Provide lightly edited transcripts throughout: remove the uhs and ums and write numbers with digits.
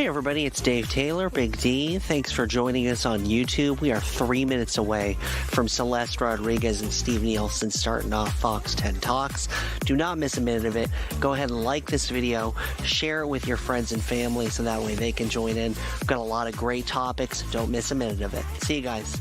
Hey everybody, it's Dave Taylor, Big D. Thanks for joining us on YouTube. We are 3 minutes away from Celeste Rodriguez and Steve Nielsen starting off Fox 10 Talks. Do not miss a minute of it. Go ahead and like this video, share it with your friends and family so that way they can join in. We've got a lot of great topics. Don't miss a minute of it. See you guys.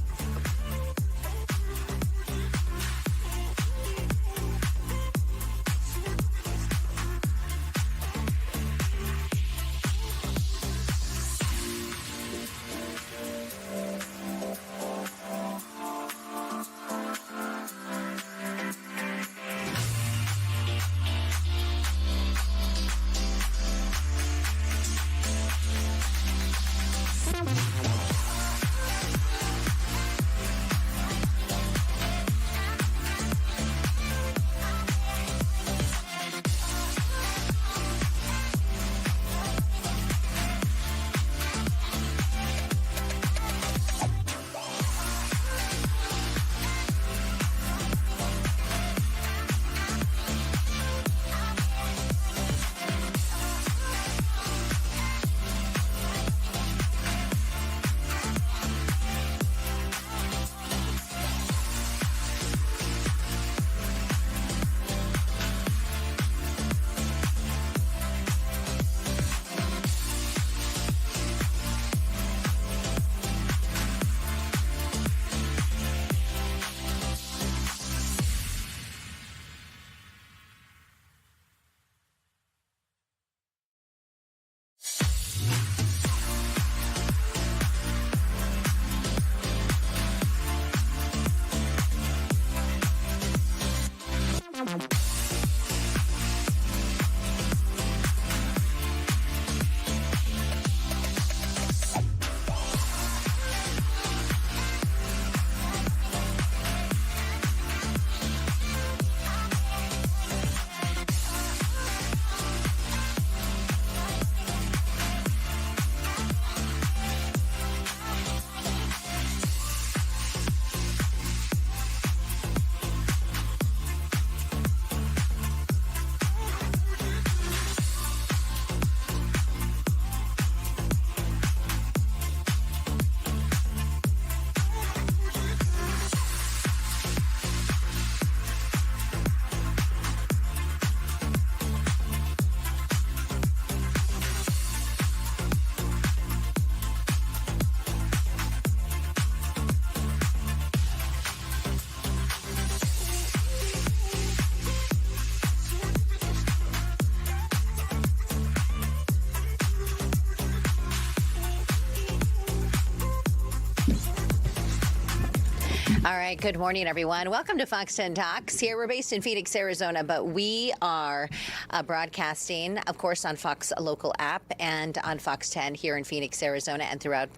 All right, good morning, everyone. Welcome to Fox 10 Talks. Here, we're based in Phoenix, Arizona, but we are broadcasting, of course, on Fox local app and on Fox 10 here in Phoenix, Arizona, and throughout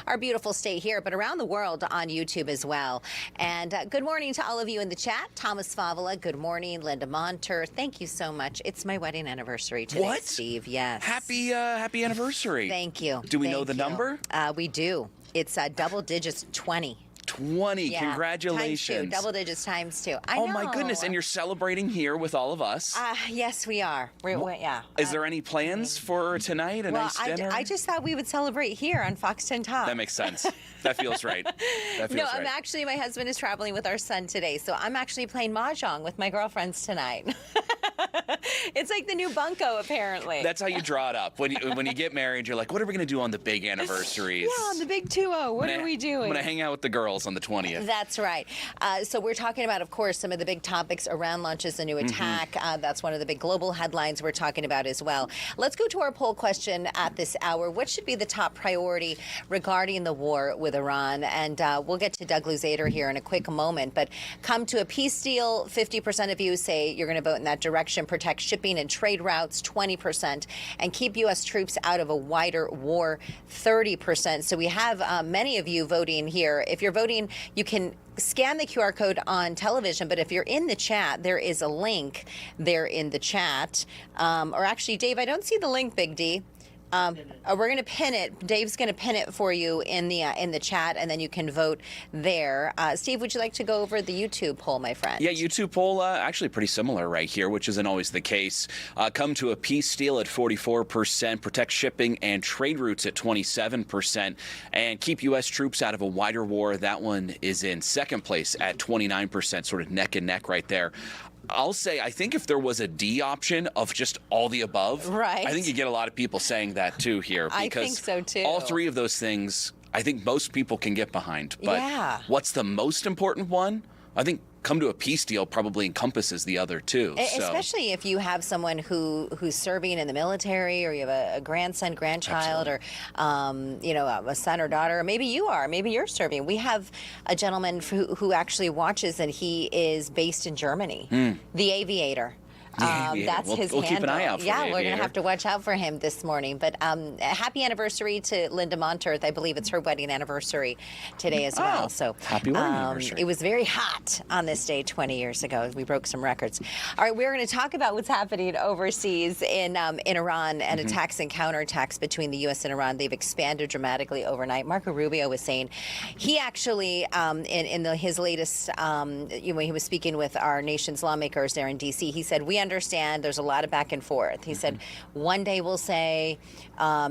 our beautiful state here, but around the world on YouTube as well. And good morning to all of you in the chat. Thomas Favola, good morning. Linda Monter, thank you so much. It's my wedding anniversary today, what? Steve. Yes. Happy anniversary. Thank you. Do we know the number? We do. It's double digits, 20. 20. Yeah. Congratulations. Times 2, double digits times 2. I know. know. My goodness. And you're celebrating here with all of us. Yes, we are. Yeah. Is there any plans for tonight? A nice dinner? I just thought we would celebrate here on Fox 10 Talks. That makes sense. That feels right. I'm actually, my husband is traveling with our son today, so I'm actually playing Mahjong with my girlfriends tonight. It's like the new bunco, apparently. That's how you draw it up. When you get married, you're like, what are we going to do on the big anniversaries? Yeah, on the big 2-0. What are we doing? I'm going to hang out with the girls on the 20th. That's right. So we're talking about, of course, some of the big topics. Iran launches a new attack. That's one of the big global headlines we're talking about as well. Let's go to our poll question at this hour. What should be the top priority regarding the war with Iran? And we'll get to Doug Luzader here in a quick moment. But come to a peace deal, 50% of you say you're going to vote in that direction. Protect shipping and trade routes, 20%. And keep U.S. troops out of a wider war, 30%. So we have many of you voting here. If you're voting, you can scan the QR code on television, but if you're in the chat, there is a link there in the chat. Or actually, Dave, I don't see the link, Big D. We're going to pin it. Dave's going to pin it for you in the chat, and then you can vote there. Steve, would you like to go over the YouTube poll, my friend? Yeah, YouTube poll actually pretty similar right here, which isn't always the case. Come to a peace deal at 44%, protect shipping and trade routes at 27%, and keep U.S. troops out of a wider war. That one is in second place at 29%, sort of neck and neck right there. I'll say, I think if there was a D option of just all the above, right, I think you get a lot of people saying that too here. Because I think so too. All three of those things, I think most people can get behind. But what's the most important one? I think come to a peace deal probably encompasses the other two. Especially if you have someone who's serving in the military, or you have a grandson, grandchild, or a son or daughter, or maybe you're serving. We have a gentleman who actually watches, and he is based in Germany, the Aviator. That's his handle. We'll keep an eye out for we're going to have to watch out for him this morning. But happy anniversary to Linda Monterth. I believe it's her wedding anniversary today as well. So happy wedding anniversary. It was very hot on this day 20 years ago. We broke some records. All right, we're going to talk about what's happening overseas in Iran and attacks and counterattacks between the U.S. and Iran. They've expanded dramatically overnight. Marco Rubio was saying he actually, his latest, when he was speaking with our nation's lawmakers there in D.C., he said, we understand there's a lot of back and forth. He said, one day we'll say,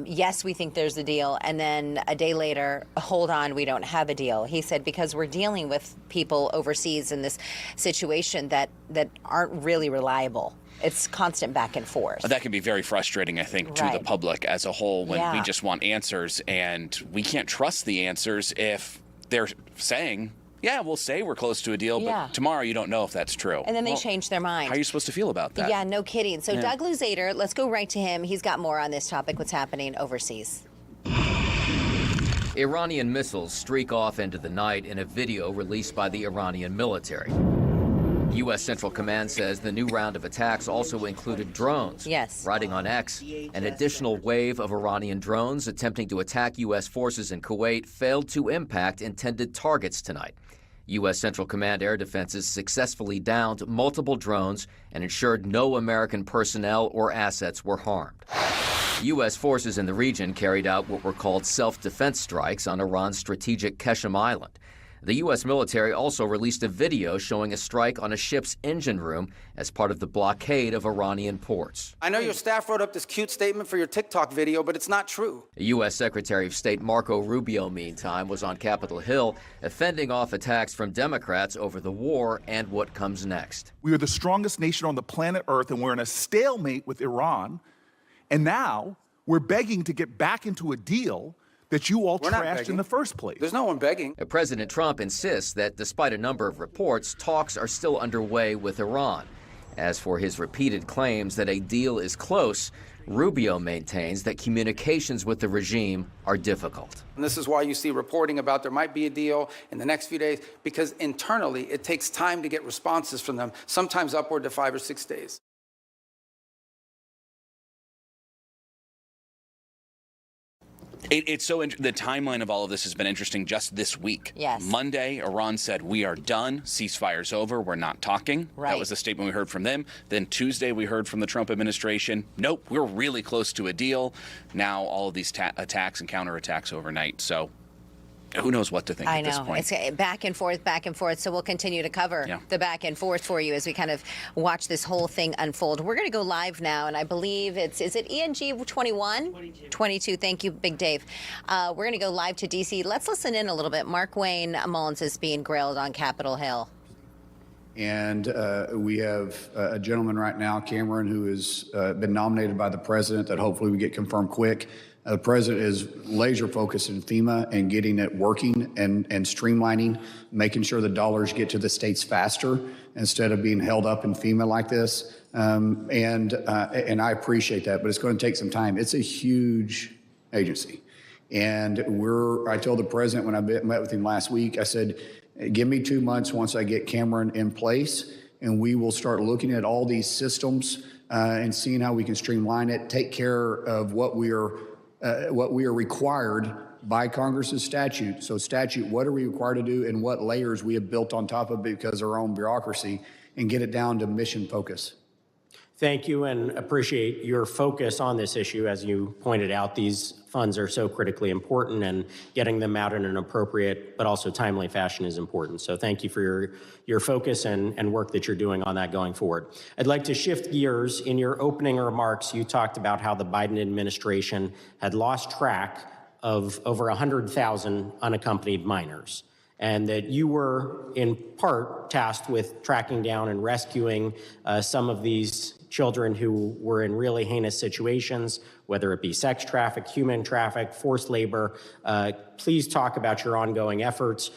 yes, we think there's a deal. And then a day later, hold on, we don't have a deal. He said, because we're dealing with people overseas in this situation that aren't really reliable. It's constant back and forth. That can be very frustrating, I think, to the public as a whole when we just want answers. And we can't trust the answers if they're saying, yeah, we'll say we're close to a deal, but tomorrow you don't know if that's true. And then they change their mind. How are you supposed to feel about that? Yeah, no kidding. So Doug Luzader, let's go right to him. He's got more on this topic, what's happening overseas. Iranian missiles streak off into the night in a video released by the Iranian military. U.S. Central Command says the new round of attacks also included drones. Yes. Writing on X, an additional wave of Iranian drones attempting to attack U.S. forces in Kuwait failed to impact intended targets tonight. U.S. Central Command air defenses successfully downed multiple drones and ensured no American personnel or assets were harmed. U.S. forces in the region carried out what were called self-defense strikes on Iran's strategic Qeshm Island. The U.S. military also released a video showing a strike on a ship's engine room as part of the blockade of Iranian ports. I know your staff wrote up this cute statement for your TikTok video, but it's not true. U.S. Secretary of State Marco Rubio, meantime, was on Capitol Hill, fending off attacks from Democrats over the war and what comes next. We are the strongest nation on the planet Earth, and we're in a stalemate with Iran. And now we're begging to get back into a deal that you all trashed in the first place. There's no one begging. President Trump insists that despite a number of reports, talks are still underway with Iran. As for his repeated claims that a deal is close, Rubio maintains that communications with the regime are difficult. And this is why you see reporting about there might be a deal in the next few days, because internally it takes time to get responses from them, sometimes upward to 5 or 6 days. It's the timeline of all of this has been interesting just this week. Yes. Monday, Iran said, we are done. Ceasefire's over. We're not talking. Right. That was the statement we heard from them. Then Tuesday, we heard from the Trump administration. Nope, we're really close to a deal. Now all of these attacks and counterattacks overnight. So who knows what to think at this point. It's back and forth. So we'll continue to cover the back and forth for you as we kind of watch this whole thing unfold. We're going to go live now, and I believe is it ENG 21? 22. Thank you, Big Dave. We're going to go live to D.C. Let's listen in a little bit. Mark Wayne Mullins is being grilled on Capitol Hill. And we have a gentleman right now, Cameron, who has been nominated by the president that hopefully we get confirmed quick. The president is laser focused in FEMA and getting it working and streamlining, making sure the dollars get to the states faster instead of being held up in FEMA like this. And I appreciate that, but it's going to take some time. It's a huge agency. And I told the president when I met with him last week, I said, give me 2 months once I get Cameron in place, and we will start looking at all these systems and seeing how we can streamline it, take care of what we are required by Congress's statute. So statute, what are we required to do and what layers we have built on top of it because of our own bureaucracy, and get it down to mission focus. Thank you, and appreciate your focus on this issue. As you pointed out, these funds are so critically important, and getting them out in an appropriate but also timely fashion is important. So thank you for your focus and work that you're doing on that going forward. I'd like to shift gears. In your opening remarks, you talked about how the Biden administration had lost track of over 100,000 unaccompanied minors, and that you were in part tasked with tracking down and rescuing some of these children who were in really heinous situations, whether it be sex traffic, human traffic, forced labor. Please talk about your ongoing efforts,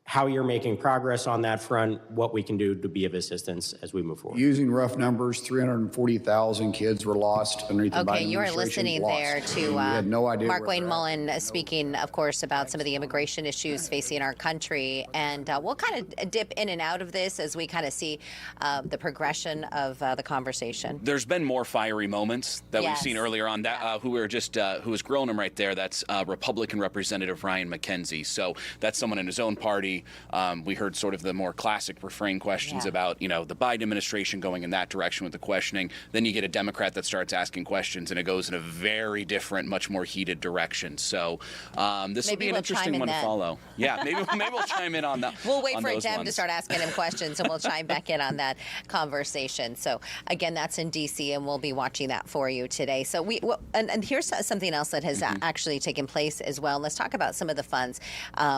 how you're making progress on that front, what we can do to be of assistance as we move forward. Using rough numbers, 340,000 kids were lost underneath the Biden Okay, you are administration. listening there to We had no idea Mark where Wayne they're at. Mullen speaking, of course, about some of the immigration issues facing our country. And we'll kind of dip in and out of this as we kind of see the progression of the conversation. There's been more fiery moments that we've Yes. seen earlier on. That who was grilling him right there. That's Republican Representative Ryan McKenzie. So that's someone in his own party. We heard sort of the more classic refrain questions about, the Biden administration going in that direction with the questioning. Then you get a Democrat that starts asking questions, and it goes in a very different, much more heated direction. So this will be an interesting one to follow. Yeah, maybe we'll chime in on that. We'll wait for Dem to start asking him questions, and we'll chime back in on that conversation. So again, that's in D.C., and we'll be watching that for you today. So and here's something else that has actually taken place as well. Let's talk about some of the funds.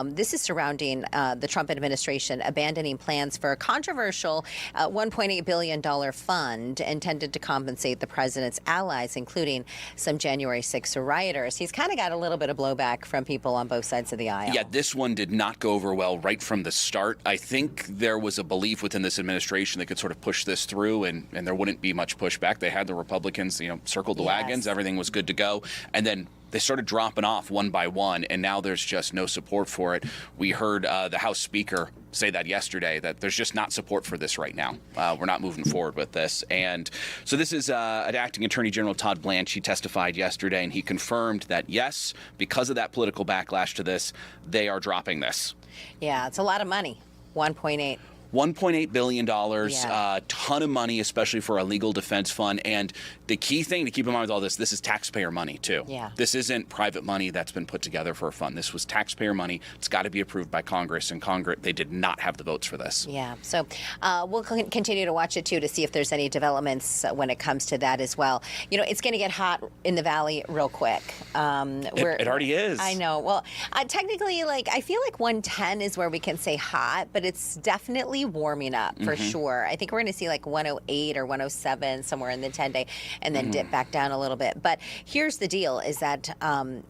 This is surrounding the Trump administration abandoning plans for a controversial $1.8 billion fund intended to compensate the president's allies, including some January 6th rioters. He's kind of got a little bit of blowback from people on both sides of the aisle. Yeah, this one did not go over well right from the start. I think there was a belief within this administration that could sort of push this through, and there wouldn't be much pushback. They had the Republicans, circled the wagons. Everything was good to go. And then they started dropping off one by one, and now there's just no support for it. We heard the House Speaker say that yesterday, that there's just not support for this right now. We're not moving forward with this. And so this is Acting Attorney General Todd Blanche. He testified yesterday, and he confirmed that, yes, because of that political backlash to this, they are dropping this. Yeah, it's a lot of money, 1.8. $1.8 billion, a ton of money, especially for a legal defense fund. And the key thing to keep in mind with all this is taxpayer money, too. Yeah. This isn't private money that's been put together for a fund. This was taxpayer money. It's got to be approved by Congress, and Congress, they did not have the votes for this. Yeah, so we'll continue to watch it, too, to see if there's any developments when it comes to that as well. It's going to get hot in the Valley real quick. It already is. I know. Well, technically, I feel like 110 is where we can say hot, but it's definitely warming up for sure. I think we're going to see 108 or 107 somewhere in the 10-day, and then dip back down a little bit. But here's the deal: is that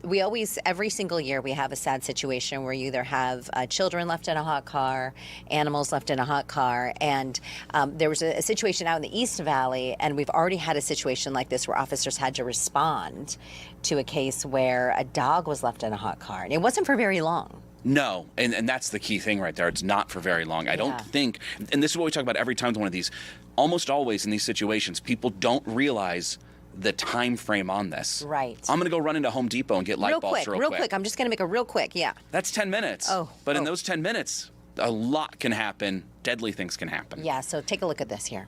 we always, every single year, we have a sad situation where you either have children left in a hot car, animals left in a hot car, and there was a situation out in the East Valley, and we've already had a situation like this where officers had to respond to a case where a dog was left in a hot car, and it wasn't for very long. No, and that's the key thing right there. It's not for very long. I don't think, and this is what we talk about every time with one of these, almost always in these situations, people don't realize the time frame on this. Right. I'm going to go run into Home Depot and get light bulbs real quick. I'm just going to make it real quick, That's 10 minutes. But in those 10 minutes, a lot can happen. Deadly things can happen. Yeah, so take a look at this here.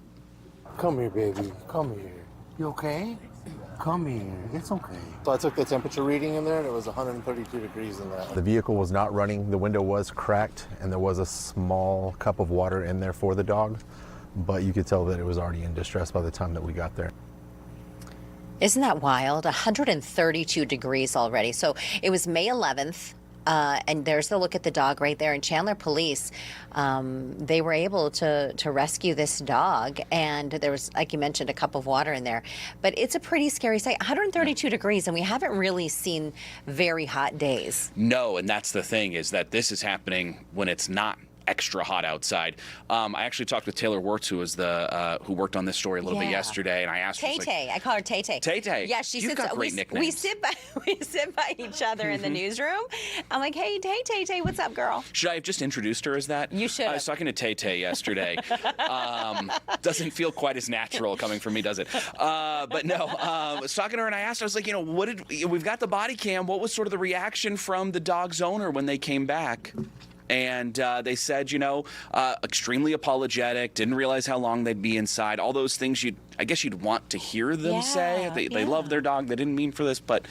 Come here, baby. Come here. You okay? Come here. It's okay. So I took the temperature reading in there, and it was 132 degrees in there. The vehicle was not running. The window was cracked, and there was a small cup of water in there for the dog, but you could tell that it was already in distress by the time that we got there. Isn't that wild? 132 degrees already. So it was May 11th. And there's the look at the dog right there. And Chandler Police, they were able to rescue this dog. And there was, like you mentioned, a cup of water in there. But it's a pretty scary sight. 132 degrees, and we haven't really seen very hot days. No, and that's the thing, is that this is happening when it's not extra hot outside. I actually talked with Taylor Wirtz, who was who worked on this story a little bit yesterday, and I asked her. Tay-Tay, I call her Tay-Tay. Tay-Tay. Yeah, she You've sits. got great nicknames. We sit by each other in the newsroom. I'm like, hey, Tay-Tay, what's up, girl? Should I have just introduced her as that? You should. I was talking to Tay-Tay yesterday. Doesn't feel quite as natural coming from me, does it? But no, I was talking to her, and I asked her, I was like, we've got the body cam. What was sort of the reaction from the dog's owner when they came back? And they said, extremely apologetic, didn't realize how long they'd be inside. All those things you'd want to hear them say. They love their dog. They didn't mean for this, but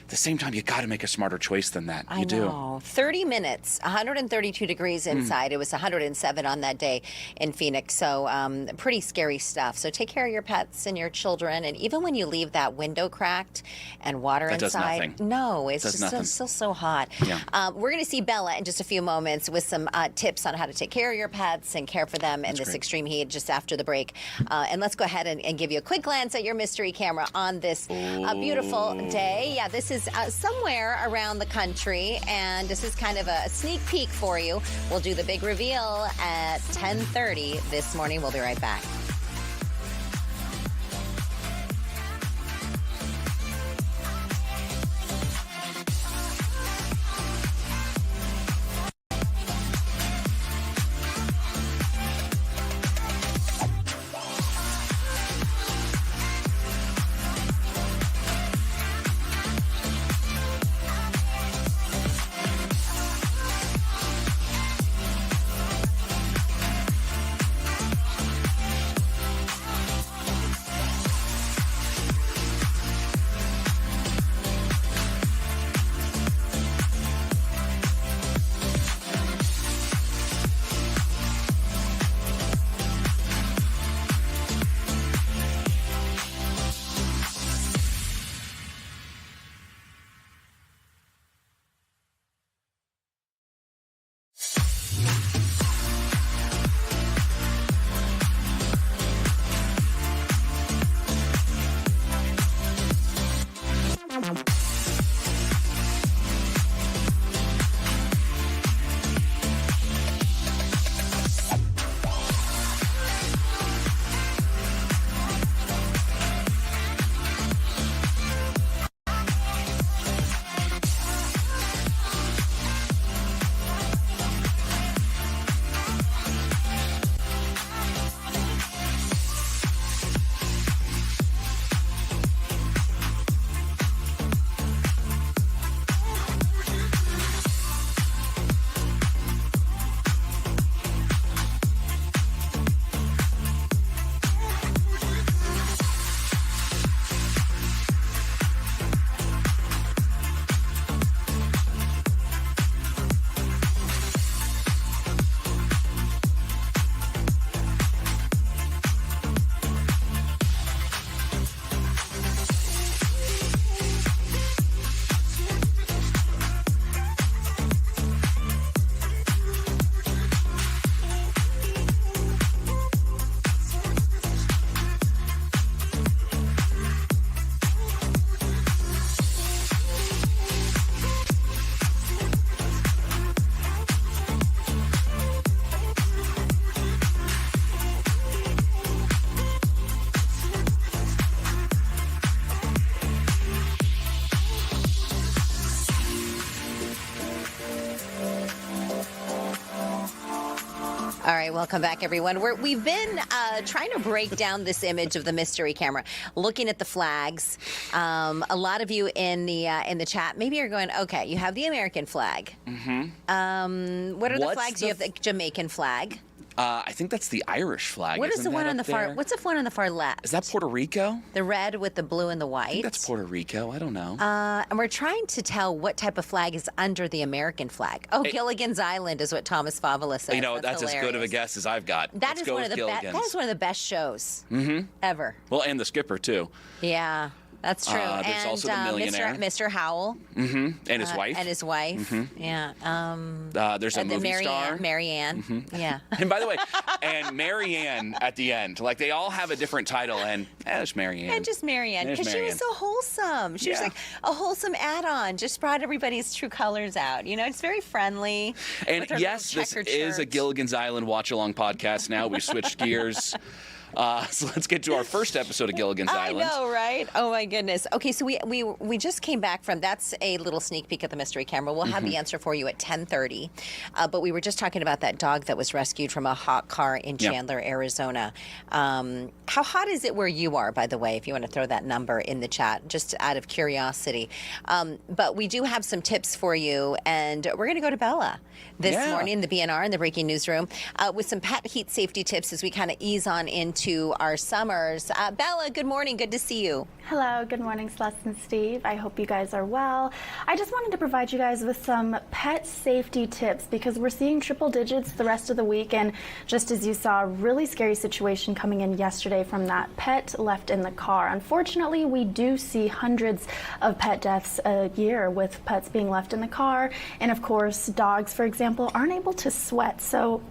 at the same time, you got to make a smarter choice than that. You do. 30 minutes, 132 degrees inside. It was 107 on that day in Phoenix. So pretty scary stuff. So take care of your pets and your children. And even when you leave that window cracked and water that inside, does nothing. no, it's Does just nothing. still so hot. Yeah. We're going to see Bella in just a few moments with some tips on how to take care of your pets and care for them in this extreme heat just after the break. And let's go ahead and give you a quick glance at your mystery camera on this beautiful day. Yeah, this is somewhere around the country, and this is kind of a sneak peek for you. We'll do the big reveal at 10:30 this morning. We'll be right back. All right, welcome back, everyone. We've been trying to break down this image of the mystery camera, looking at the flags. A lot of you in the chat, maybe you're going, okay, you have the American flag. Mm-hmm. What are the flags? You have the Jamaican flag. I think that's the Irish flag. What is the one on the far? What's the one on the far left? Is that Puerto Rico? The red with the blue and the white. I think that's Puerto Rico. I don't know. And we're trying to tell what type of flag is under the American flag. Oh, Gilligan's Island is what Thomas Favola says. You know, that's as good of a guess as I've got. That is one of the best shows ever. Well, and the skipper too. Yeah. That's true. There's and also the millionaire. Mr. Howell. And his wife. And his wife. Mm-hmm. Yeah. There's a movie star. Marianne. Mm-hmm. Yeah. And by the way, and Marianne at the end. Like, they all have a different title. And there's Marianne. And just Marianne. Because she was so wholesome. She was like a wholesome add-on. Just brought everybody's true colors out. You know, it's very friendly. And yes, this is a Gilligan's Island watch-along podcast now. We've switched gears. So let's get to our first episode of Gilligan's Island. I know, right? Oh my goodness. Okay, so we just came back from, that's a little sneak peek at the mystery camera. We'll have the answer for you at 10:30. But we were just talking about that dog that was rescued from a hot car in Chandler, Arizona. How hot is it where you are, by the way, if you want to throw that number in the chat, just out of curiosity. But we do have some tips for you, and we're going to go to Bella this morning, the BNR in the breaking newsroom, with some pet heat safety tips as we kind of ease on into our summers. Bella, good morning. Good to see you. Hello. Good morning, Celeste and Steve. I hope you guys are well. I just wanted to provide you guys with some pet safety tips because we're seeing triple digits the rest of the week. And just as you saw, a really scary situation coming in yesterday from that pet left in the car. Unfortunately, we do see hundreds of pet deaths a year with pets being left in the car. And of course, dogs, for example, aren't able to sweat. So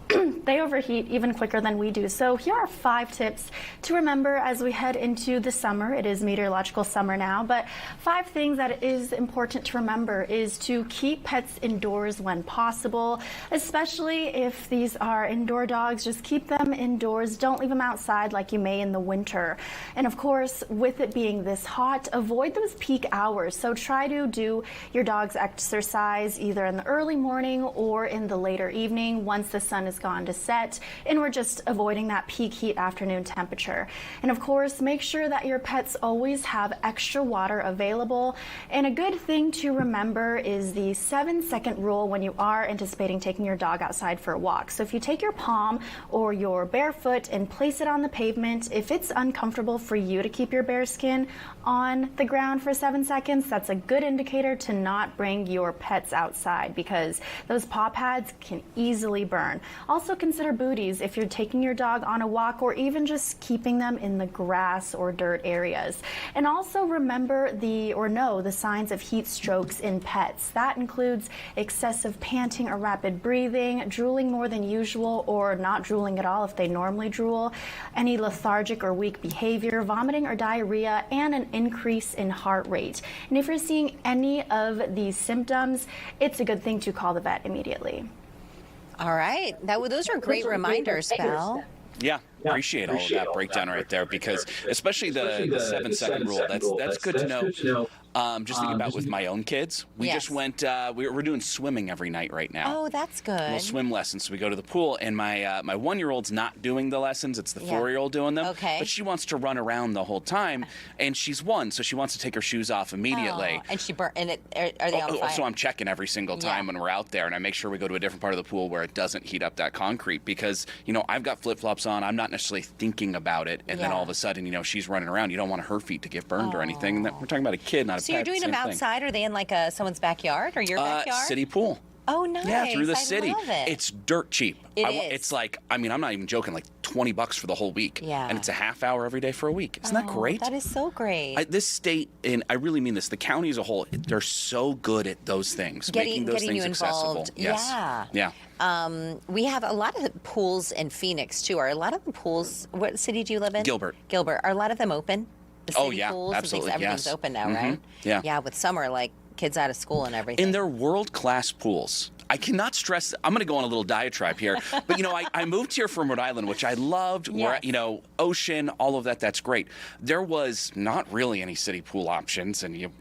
they overheat even quicker than we do. So here are 5 tips to remember as we head into the summer. It is meteorological summer now, but 5 things that is important to remember is to keep pets indoors when possible, especially if these are indoor dogs. Just keep them indoors. Don't leave them outside like you may in the winter. And of course, with it being this hot, avoid those peak hours. So try to do your dog's exercise either in the early morning or in the later evening once the sun has gone to set, and we're just avoiding that peak heat afternoon temperature. And of course, make sure that your pets always have extra water available. And a good thing to remember is the 7-second rule when you are anticipating taking your dog outside for a walk. So if you take your palm or your bare foot and place it on the pavement, if it's uncomfortable for you to keep your bare skin on the ground for 7 seconds, that's a good indicator to not bring your pets outside because those paw pads can easily burn. Also consider booties if you're taking your dog on a walk or even just keeping them in the grass or dirt areas. And also remember know the signs of heat strokes in pets. That includes excessive panting or rapid breathing, drooling more than usual or not drooling at all if they normally drool, any lethargic or weak behavior, vomiting or diarrhea, and an increase in heart rate. And if you're seeing any of these symptoms, it's a good thing to call the vet immediately. All right. Those are great reminders, Belle. Yeah, appreciate all of that breakdown right there because especially the 7-second rule, that's good to know. Just thinking about with my own kids, we just went, we're doing swimming every night right now. Oh, that's good. Little swim lessons. So we go to the pool, and my 1-year-old's not doing the lessons. It's the 4-year-old doing them. Okay. But she wants to run around the whole time, and she's 1, so she wants to take her shoes off immediately. Oh, and are they on fire? So I'm checking every single time when we're out there, and I make sure we go to a different part of the pool where it doesn't heat up that concrete because, I've got flip-flops on. I'm not necessarily thinking about it, and then all of a sudden, she's running around. You don't want her feet to get burned or anything. And we're talking about a kid, not a pet. So you're doing them outside? Are they in like someone's backyard or your backyard? City pool. Oh, nice. Yeah, through the city. Love it. It's dirt cheap. It's like, I'm not even joking, like $20 for the whole week. Yeah. And it's a half hour every day for a week. Isn't that great? That is so great. This state, and I really mean this, the county as a whole, they're so good at those things, making those things accessible. Yes. Yeah. We have a lot of pools in Phoenix, too. Are a lot of the pools, what city do you live in? Gilbert. Are a lot of them open? The city pools? Absolutely, everything's open now, right? Yeah. Yeah, with summer, like kids out of school and everything. And they're world-class pools. I cannot stress, I'm going to go on a little diatribe here, but I moved here from Rhode Island, which I loved, where, ocean, all of that, that's great. There was not really any city pool options, and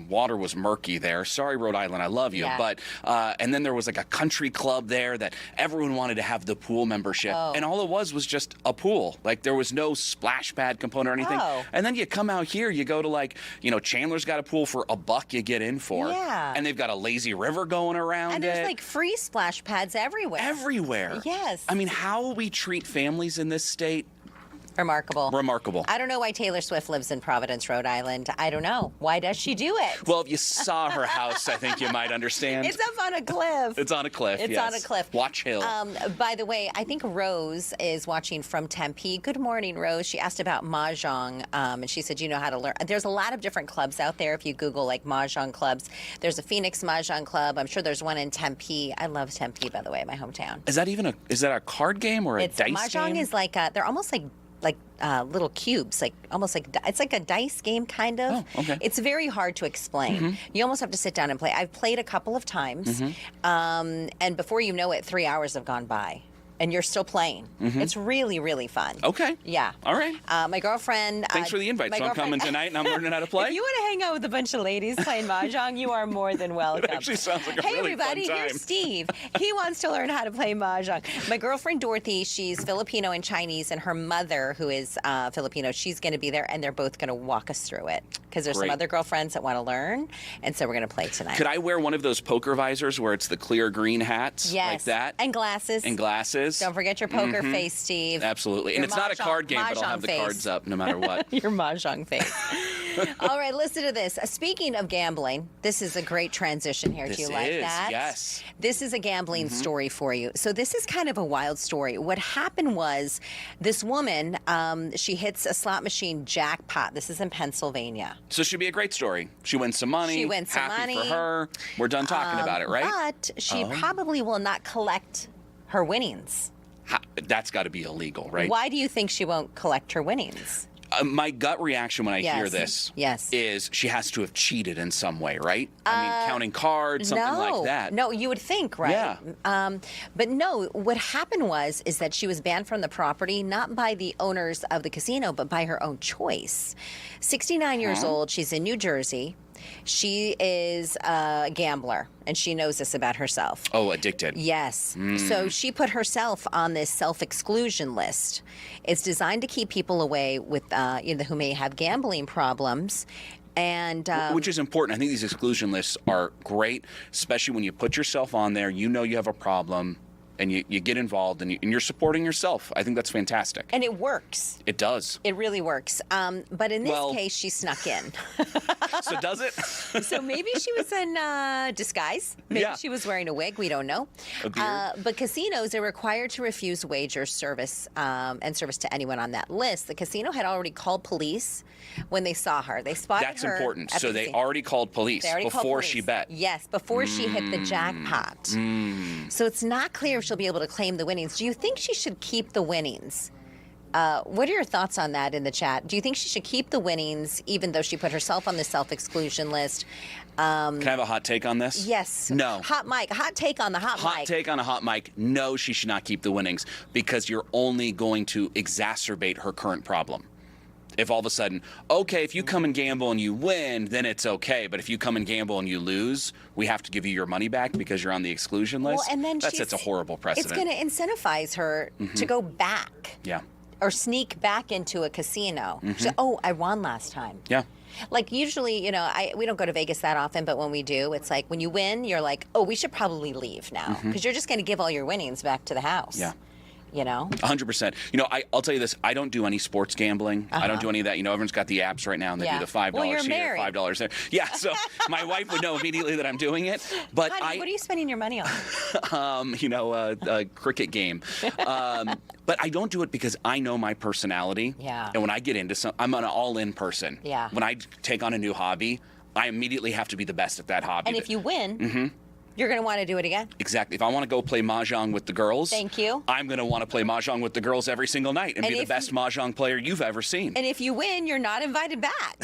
water was murky there. Sorry, Rhode Island, I love you. But, and then there was like a country club there that everyone wanted to have the pool membership. And all it was just a pool. Like there was no splash pad component or anything. And then you come out here, you go to Chandler's got a pool for $1 you get in for. Yeah. And they've got a lazy river going around and there's free splash pads everywhere. Everywhere. Yes. I mean, how we treat families in this state. Remarkable. I don't know why Taylor Swift lives in Providence, Rhode Island. I don't know. Why does she do it? Well, if you saw her house, I think you might understand. It's up on a cliff. It's on a cliff, It's on a cliff. Watch Hill. By the way, I think Rose is watching from Tempe. Good morning, Rose. She asked about Mahjong, and she said, you know how to learn. There's a lot of different clubs out there. If you Google, Mahjong clubs. There's a Phoenix Mahjong club. I'm sure there's one in Tempe. I love Tempe, by the way, my hometown. Is that a card game or a dice game? Mahjong is they're almost like little cubes, it's like a dice game kind of. Oh, okay. It's very hard to explain. You almost have to sit down and play. I've played a couple of times, and before you know it, 3 hours have gone by. and you're still playing. It's really, really fun. Okay. Yeah. All right. My girlfriend. Thanks for the invite. So I'm coming tonight and I'm learning how to play. If you want to hang out with a bunch of ladies playing mahjong, you are more than welcome. It actually sounds like a hey, really everybody, fun time. here's Steve. He wants to learn how to play mahjong. My girlfriend Dorothy, she's Filipino and Chinese, and her mother, who is Filipino, she's going to be there, and they're both going to walk us through it because there's some other girlfriends that want to learn, and so we're going to play tonight. Could I wear one of those poker visors where it's the clear green hats? Yes. Like that? And glasses. And glasses. Don't forget your poker face, Steve. Absolutely. And Your it's not a card game, but I'll have the mahjong cards up no matter what. Your mahjong face. All right, listen to this. Speaking of gambling, this is a great transition here. Do you like that? Yes. This is a gambling story for you. So this is kind of a wild story. What happened was this woman, she hits a slot machine jackpot. This is in Pennsylvania. So it should be a great story. She wins some money. She wins some Happy money. for her. We're done talking about it, right? But she probably will not collect her winnings. That's got to be illegal, right? Why do you think she won't collect her winnings? My gut reaction when I hear this is she has to have cheated in some way, right? I mean, counting cards, something like that. No, you would think, right? Yeah. But no, what happened is that she was banned from the property, not by the owners of the casino, but by her own choice. 69 years old, she's in New Jersey. She is a gambler, and she knows this about herself. Oh, addicted. Yes. So she put herself on this self-exclusion list. It's designed to keep people away with, who may have gambling problems. And which is important. I think these exclusion lists are great, especially when you put yourself on there, you know you have a problem, and you get involved, and you're supporting yourself. I think that's fantastic. And it works. It does. It really works. But in this case, she snuck in. So does it? So maybe she was in disguise. Maybe she was wearing a wig. We don't know. A beard? But casinos are required to refuse wager service and service to anyone on that list. The casino had already called police when they saw her. They spotted her. That's important. at So the they casino. already called police before she bet. Yes, before she hit the jackpot. So it's not clear if she'll be able to claim the winnings. Do you think she should keep the winnings? What are your thoughts on that in the chat? Do you think she should keep the winnings even though she put herself on the self-exclusion list? Can I have a hot take on this? Yes. No. Hot mic. Hot take on the hot mic. Hot take on a hot mic. No, she should not keep the winnings because you're only going to exacerbate her current problem. If all of a sudden, okay, if you come and gamble and you win, then it's okay. But if you come and gamble and you lose, we have to give you your money back because you're on the exclusion list. Well, and then that sets a horrible precedent. It's going to incentivize her to go back. Yeah. Or sneak back into a casino. She's like, oh, I won last time. Yeah. Like usually, we don't go to Vegas that often, but when we do, it's like when you win, you're like, oh, we should probably leave now because you're just going to give all your winnings back to the house. Yeah. 100%. I'll tell you this. I don't do any sports gambling. I don't do any of that. Everyone's got the apps right now, and they do the $5 you're here, married. $5 there. Yeah, so my wife would know immediately that I'm doing it. But Honey, what are you spending your money on? A cricket game. But I don't do it because I know my personality. Yeah. And when I get into I'm an all-in person. Yeah. When I take on a new hobby, I immediately have to be the best at that hobby. And if you win, you're going to want to do it again. Exactly. If I want to go play mahjong with the girls, thank you. I'm going to want to play mahjong with the girls every single night and be the best mahjong player you've ever seen. And if you win, you're not invited back.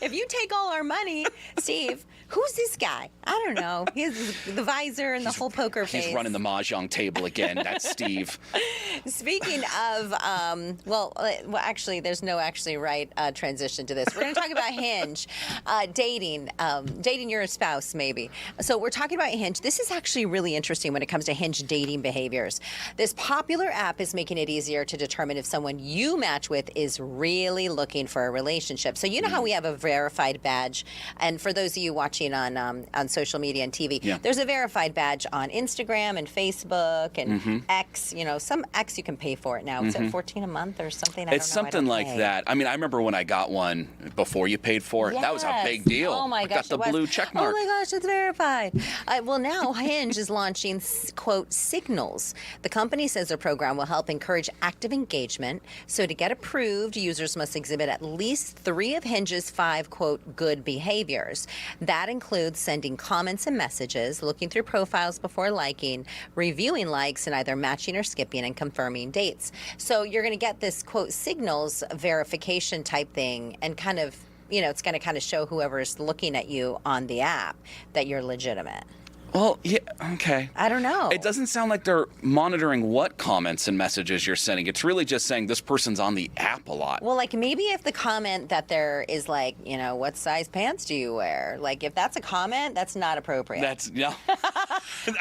If you take all our money, Steve, who's this guy? I don't know. He has the visor and the whole poker face. He's running the mahjong table again. That's Steve. Speaking of, actually, there's no right transition to this. We're going to talk about Hinge, dating your spouse, maybe. So we're talking about Hinge. This is actually really interesting when it comes to Hinge dating behaviors. This popular app is making it easier to determine if someone you match with is really looking for a relationship. So you know how we have a verified badge, and for those of you watching on social media and TV, there's a verified badge on Instagram and Facebook and X. Some X you can pay for it now. Is it $14 a month or something? It's something like that. I mean, I remember when I got one before you paid for it. That was a big deal. Oh my gosh, I got the blue check mark. Oh my gosh, it's verified. Well, now Hinge is launching, quote, Signals. The company says their program will help encourage active engagement. So to get approved, users must exhibit at least 3 of Hinge's 5, quote, good behaviors. That includes sending comments and messages, looking through profiles before liking, reviewing likes, and either matching or skipping and confirming dates. So you're going to get this, quote, Signals verification type thing, and kind of, it's going to kind of show whoever's looking at you on the app that you're legitimate. Well, yeah, okay. I don't know. It doesn't sound like they're monitoring what comments and messages you're sending. It's really just saying this person's on the app a lot. Well, like maybe if the comment that there is like, you know, what size pants do you wear? Like if that's a comment, that's not appropriate. That's, no.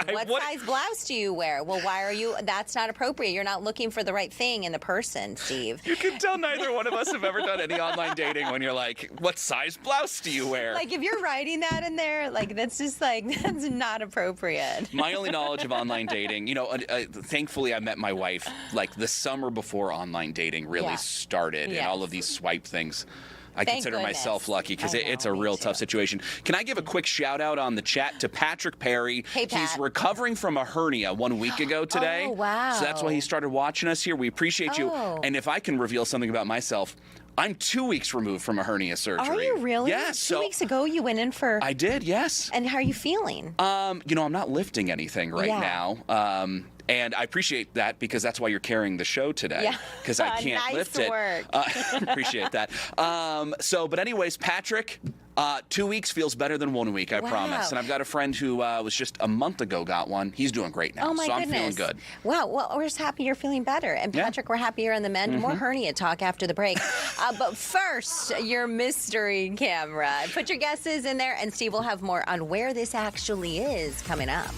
What size blouse do you wear? Well, why are you, that's not appropriate. You're not looking for the right thing in the person, Steve. You can tell neither one of us have ever done any online dating when you're like, what size blouse do you wear? Like if you're writing that in there, like that's just like, that's not appropriate. My only knowledge of online dating, you know, thankfully I met my wife like the summer before online dating really started and all of these swipe things. I consider myself lucky because it's a real tough situation. Can I give a quick shout out on the chat to Patrick Perry? Hey, Pat. He's recovering from a hernia 1 week ago today. Oh, wow. So that's why he started watching us here. We appreciate you. And if I can reveal something about myself, I'm 2 weeks removed from a hernia surgery. Are you really? Yes. 2 weeks ago you went in for... I did, yes. And how are you feeling? You know, I'm not lifting anything right now. And I appreciate that because that's why you're carrying the show today. Because I can't lift it. Work. Appreciate that. But anyways, Patrick, 2 weeks feels better than 1 week, I promise. And I've got a friend who was just a month ago got one. He's doing great now. Oh my goodness. I'm feeling good. Wow. Well, we're just happy you're feeling better. And Patrick, we're happy you're on the mend. More hernia talk after the break. But first, your mystery camera. Put your guesses in there, and Steve will have more on where this actually is coming up.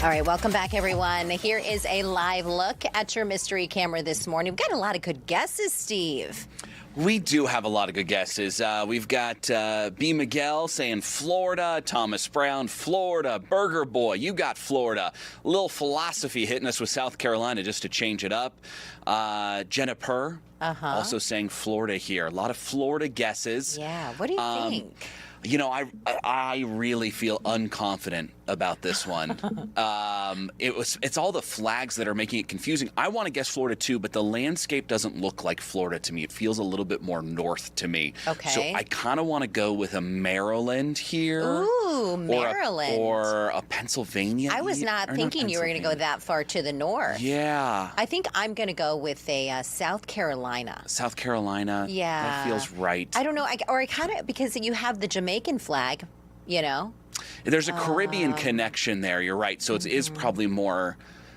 All right, welcome back, everyone. Here is a live look at your mystery camera this morning. We've got a lot of good guesses, Steve. We do have a lot of good guesses. We've got B. Miguel saying Florida, Thomas Brown, Florida, Burger Boy, you got Florida. A little philosophy hitting us with South Carolina just to change it up. Jennifer also saying Florida here. A lot of Florida guesses. Yeah, what do you think? You know, I really feel unconfident about this one. It's all the flags that are making it confusing. I want to guess Florida too, but the landscape doesn't look like Florida to me. It feels a little bit more north to me. Okay. So I kind of want to go with a Maryland here. Ooh, Maryland. Or a Pennsylvania. I was not thinking you were going to go that far to the north. Yeah. I think I'm going to go with a South Carolina. South Carolina. Yeah. That feels right. I don't know. I kind of, because you have the Jamaican flag, you know? There's a Caribbean connection there. You're right. So it is probably more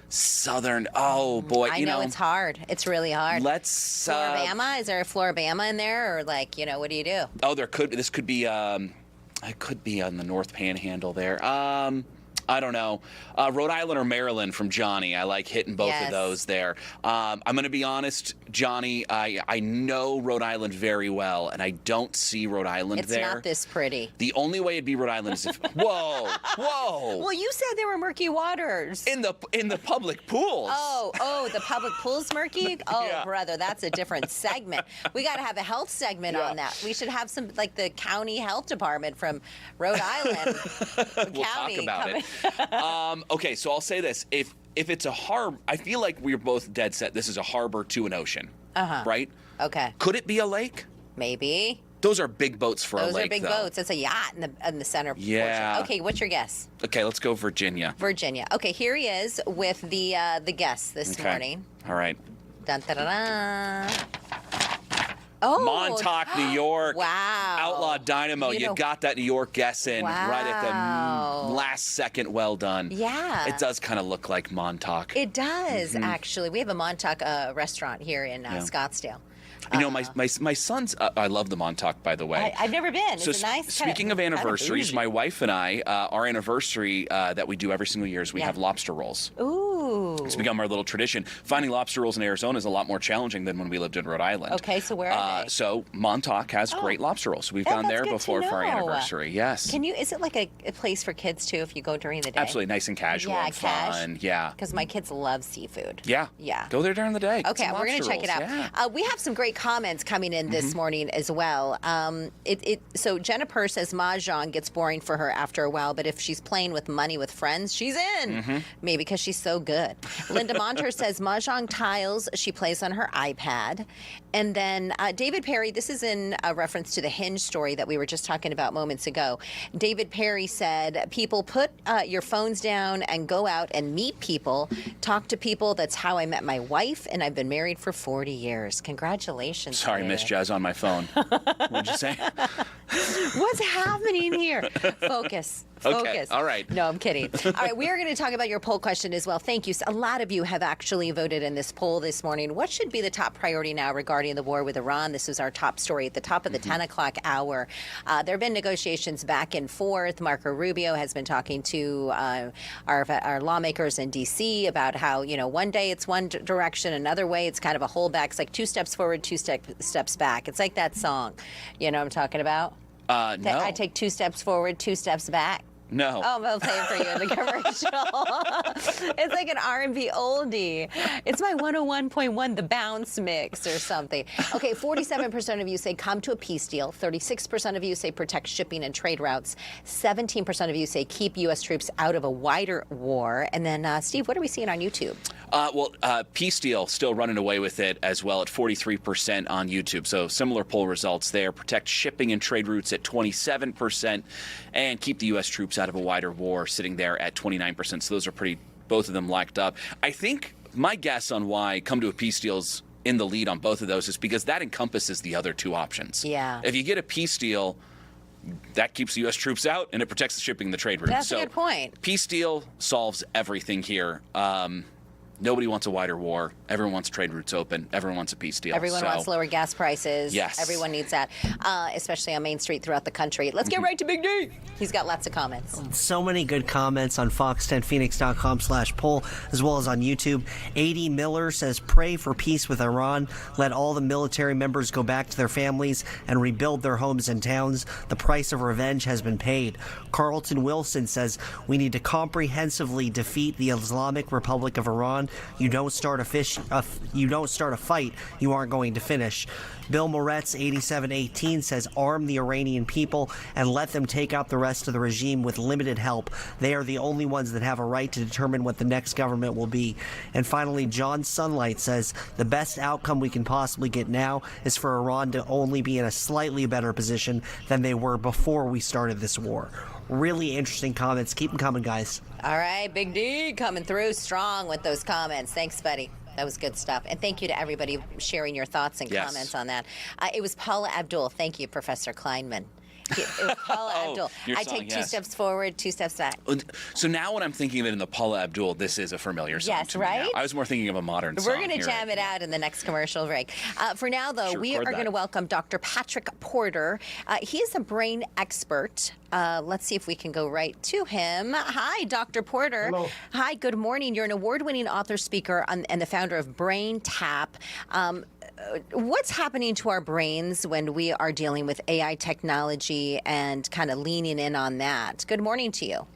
southern. Oh, boy. I know it's hard. It's really hard. Let's... Floribama? Is there a Floribama in there? Or like, what do you do? Oh, this could be... it could be on the North Panhandle there. I don't know. Rhode Island or Maryland from Johnny. I like hitting both of those there. I'm going to be honest, Johnny, I know Rhode Island very well, and I don't see Rhode Island there. It's not this pretty. The only way it'd be Rhode Island is if... Whoa! Well, you said there were murky waters. In the public pools. Oh, the public pool's murky? Oh, Yeah. brother, that's a different segment. We got to have a health segment on that. We should have some, like the county health department from Rhode Island. We'll talk about it. Okay, so I'll say this. If it's a harbor, I feel like we're both dead set this is a harbor to an ocean. Right? Okay. Could it be a lake? Maybe. Those are big boats for a lake, Those are big though. boats. It's a yacht in the center Yeah. portion. Okay, what's your guess? Okay, let's go Virginia. Virginia. Okay, here he is with the guess this morning. All right. Dun, da, da, da. Oh, Montauk, New York. Wow. Outlaw Dynamo. You got that New York guess in right at the last second. Well done. Yeah. It does kind of look like Montauk. It does, actually. We have a Montauk restaurant here in Scottsdale. You know, my son's, I love the Montauk, by the way. I've never been. So Is it nice? Speaking of anniversaries, bougie. my wife and I, our anniversary that we do every single year is we have lobster rolls. Ooh. It's become our little tradition. Finding lobster rolls in Arizona is a lot more challenging than when we lived in Rhode Island. Okay, so where are they? So Montauk has great lobster rolls. We've gone there before for our anniversary. Yes. Is it like a place for kids too if you go during the day? Absolutely, nice and casual and fun. Yeah. Because my kids love seafood. Yeah. Yeah. Go there during the day. Okay, we're going to check it out. Yeah. We have some great comments coming in this morning as well. So Jennifer says Mahjong gets boring for her after a while, but if she's playing with money with friends, she's in. Maybe because she's so good. Linda Monter says Mahjong tiles she plays on her iPad. And then David Perry, this is in reference to the Hinge story that we were just talking about moments ago. David Perry said, people, put your phones down and go out and meet people, talk to people. That's how I met my wife, and I've been married for 40 years. Congratulations. Sorry, David. Miss Jazz on my phone. What'd you say? What's happening here? Focus. Okay, all right. No, I'm kidding. All right, we are going to talk about your poll question as well. Thank you. A lot of you have actually voted in this poll this morning. What should be the top priority now regarding the war with Iran? This is our top story at the top of the 10 o'clock hour. There have been negotiations back and forth. Marco Rubio has been talking to our lawmakers in D.C. about how, one day it's one direction, another way it's kind of a holdback. It's like 2 steps forward, 2 steps back. It's like that song. You know what I'm talking about? No. I take 2 steps forward, 2 steps back. No. Oh, I'll play it for you in the commercial. It's like an R&B oldie. It's my 101.1 The Bounce Mix or something. Okay, 47% of you say come to a peace deal. 36% of you say protect shipping and trade routes. 17% of you say keep U.S. troops out of a wider war. And then, Steve, what are we seeing on YouTube? Peace deal still running away with it as well at 43% on YouTube. So similar poll results there. Protect shipping and trade routes at 27%, and keep the U.S. troops out of a wider war sitting there at 29%. So those are both of them locked up. I think my guess on why come to a peace deal's in the lead on both of those is because that encompasses the other 2 options. Yeah. If you get a peace deal, that keeps the U.S. troops out and it protects the shipping and the trade routes. That's a good point. Peace deal solves everything here. Nobody wants a wider war. Everyone wants trade routes open. Everyone wants a peace deal. Everyone wants lower gas prices. Yes. Everyone needs that, especially on Main Street throughout the country. Let's get right to Big D. He's got lots of comments. So many good comments on fox10phoenix.com/poll, as well as on YouTube. A.D. Miller says, pray for peace with Iran. Let all the military members go back to their families and rebuild their homes and towns. The price of revenge has been paid. Carlton Wilson says, we need to comprehensively defeat the Islamic Republic of Iran Iran. You don't start a fight you aren't going to finish. Bill Moretz, 8718, says arm the Iranian people and let them take out the rest of the regime with limited help. They are the only ones that have a right to determine what the next government will be. And finally, John Sunlight says the best outcome we can possibly get now is for Iran to only be in a slightly better position than they were before we started this war. Really interesting comments. Keep them coming, guys. All right, Big D coming through strong with those comments. Thanks, buddy. That was good stuff. And thank you to everybody sharing your thoughts and comments on that. It was Paula Abdul. Thank you, Professor Kleinman. It was Paula Abdul. I take 2 steps forward, 2 steps back. So now when I'm thinking of it in the Paula Abdul, this is a familiar song to me right? now. I was more thinking of a modern song. We're going to jam it out in the next commercial break. For now, though, we are going to welcome Dr. Patrick Porter. He is a brain expert. Let's see if we can go right to him. Hi, Dr. Porter. Hello. Hi, good morning. You're an award-winning author, speaker, and the founder of Brain Tap. What's happening to our brains when we are dealing with AI technology and kind of leaning in on that? Good morning to you.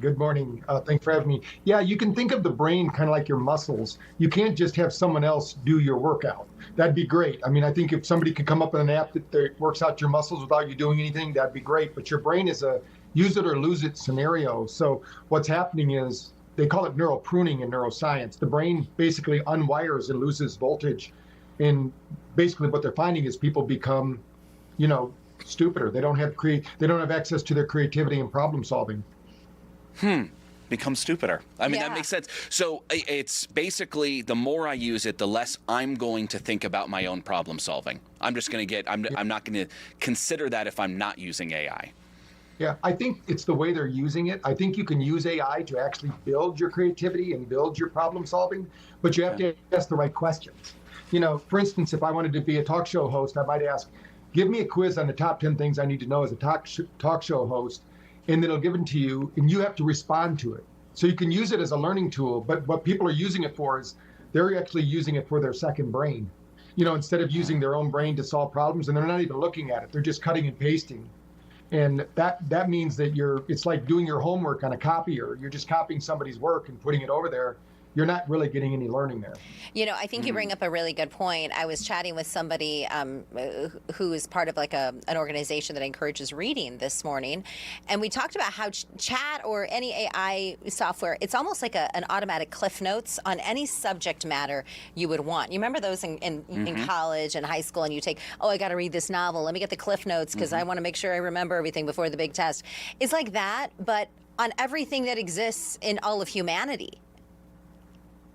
Good morning. Thanks for having me. Yeah, you can think of the brain kind of like your muscles. You can't just have someone else do your workout. That'd be great. I mean, I think if somebody could come up with an app that works out your muscles without you doing anything, that'd be great. But your brain is a use it or lose it scenario. So what's happening is they call it neural pruning in neuroscience. The brain basically unwires and loses voltage. And basically what they're finding is people become, stupider. They don't have access to their creativity and problem solving. Become stupider. I mean, that makes sense. So it's basically the more I use it, the less I'm going to think about my own problem solving. I'm just going to I'm not going to consider that if I'm not using AI. Yeah, I think it's the way they're using it. I think you can use AI to actually build your creativity and build your problem solving, but you have to ask the right questions. For instance, if I wanted to be a talk show host, I might ask, give me a quiz on the top 10 things I need to know as a talk show host, and then it'll give it to you, and you have to respond to it. So you can use it as a learning tool, but what people are using it for is they're actually using it for their second brain. Instead of using their own brain to solve problems, and they're not even looking at it, they're just cutting and pasting. And that means that it's like doing your homework on a copier. You're just copying somebody's work and putting it over there. You're not really getting any learning there. I think you bring up a really good point. I was chatting with somebody who is part of an organization that encourages reading this morning, and we talked about how chat or any AI software, it's almost like an automatic Cliff Notes on any subject matter you would want. You remember those in college and high school, and you take, I got to read this novel. Let me get the Cliff Notes because I want to make sure I remember everything before the big test. It's like that, but on everything that exists in all of humanity.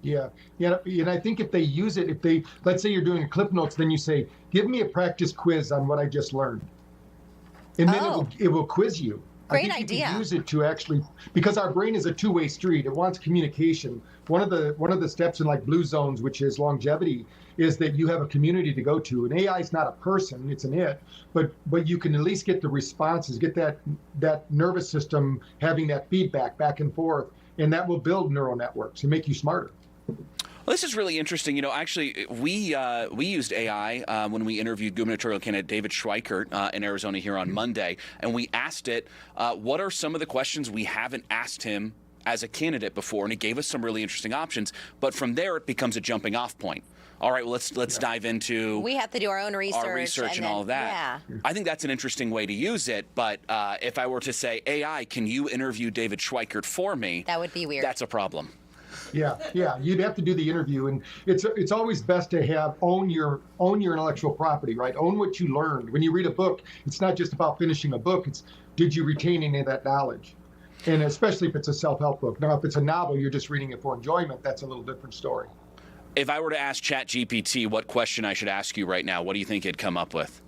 Yeah, and I think if they use it, let's say you're doing a Cliff Notes, then you say, give me a practice quiz on what I just learned. And then it will quiz you. Great idea. You can use it to actually, because our brain is a two-way street. It wants communication. One of the steps in blue zones, which is longevity, is that you have a community to go to. And AI is not a person, it's an it, but you can at least get the responses, get that nervous system having that feedback back and forth, and that will build neural networks and make you smarter. Well, this is really interesting. Actually, we used AI when we interviewed gubernatorial candidate David Schweikert in Arizona here on Monday, and we asked it, what are some of the questions we haven't asked him as a candidate before, and it gave us some really interesting options. But from there, it becomes a jumping off point. All right, well, let's dive into we have to do our own research, and all of that. Yeah. I think that's an interesting way to use it. But if I were to say, AI, can you interview David Schweikert for me? That would be weird. That's a problem. Yeah. You'd have to do the interview, and it's always best to own your intellectual property, right? Own what you learned. When you read a book, it's not just about finishing a book. It's did you retain any of that knowledge? And especially if it's a self-help book. Now, if it's a novel, you're just reading it for enjoyment. That's a little different story. If I were to ask ChatGPT what question I should ask you right now, what do you think it'd come up with?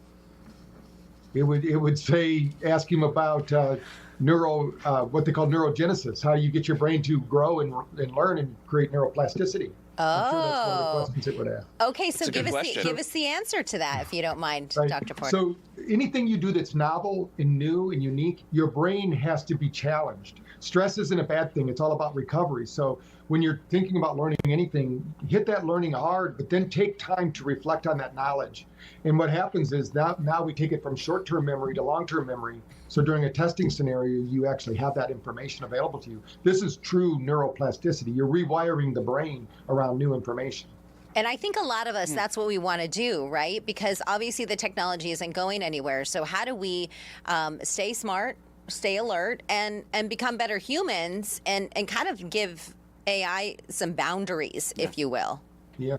It would say, ask him about what they call neurogenesis, how you get your brain to grow and learn and create neuroplasticity. I'm sure that's one of the questions it would ask. Okay, so give us the answer to that, if you don't mind, right. Dr. Porter. So anything you do that's novel and new and unique, your brain has to be challenged. Stress isn't a bad thing. It's all about recovery. So when you're thinking about learning anything, hit that learning hard, but then take time to reflect on that knowledge. And what happens is that now we take it from short-term memory to long-term memory. So during a testing scenario, you actually have that information available to you. This is true neuroplasticity. You're rewiring the brain around new information. And I think a lot of us, that's what we want to do, right? Because obviously the technology isn't going anywhere. So how do we stay smart, stay alert, and become better humans and kind of give AI some boundaries, if you will? Yeah.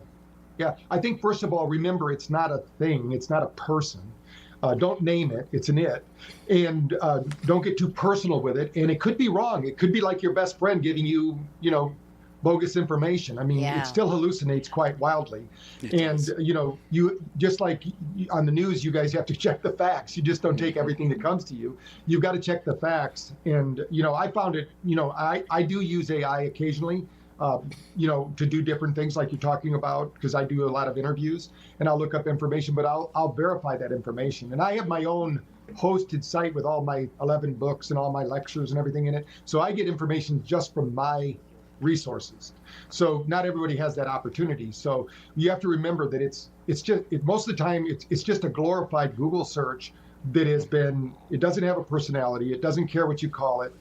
Yeah. I think, first of all, remember, it's not a thing. It's not a person. Don't name it. It's an it. And don't get too personal with it. And it could be wrong. It could be like your best friend giving you, bogus information. I mean, it still hallucinates quite wildly. You just like on the news, you guys have to check the facts. You just don't take everything that comes to you. You've got to check the facts. And, I found it, I do use AI occasionally, to do different things like you're talking about, because I do a lot of interviews and I'll look up information, but I'll verify that information. And I have my own hosted site with all my 11 books and all my lectures and everything in it. So I get information just from my resources. So not everybody has that opportunity. So you have to remember that it's just most of the time it's just a glorified Google search that it doesn't have a personality. It doesn't care what you call it.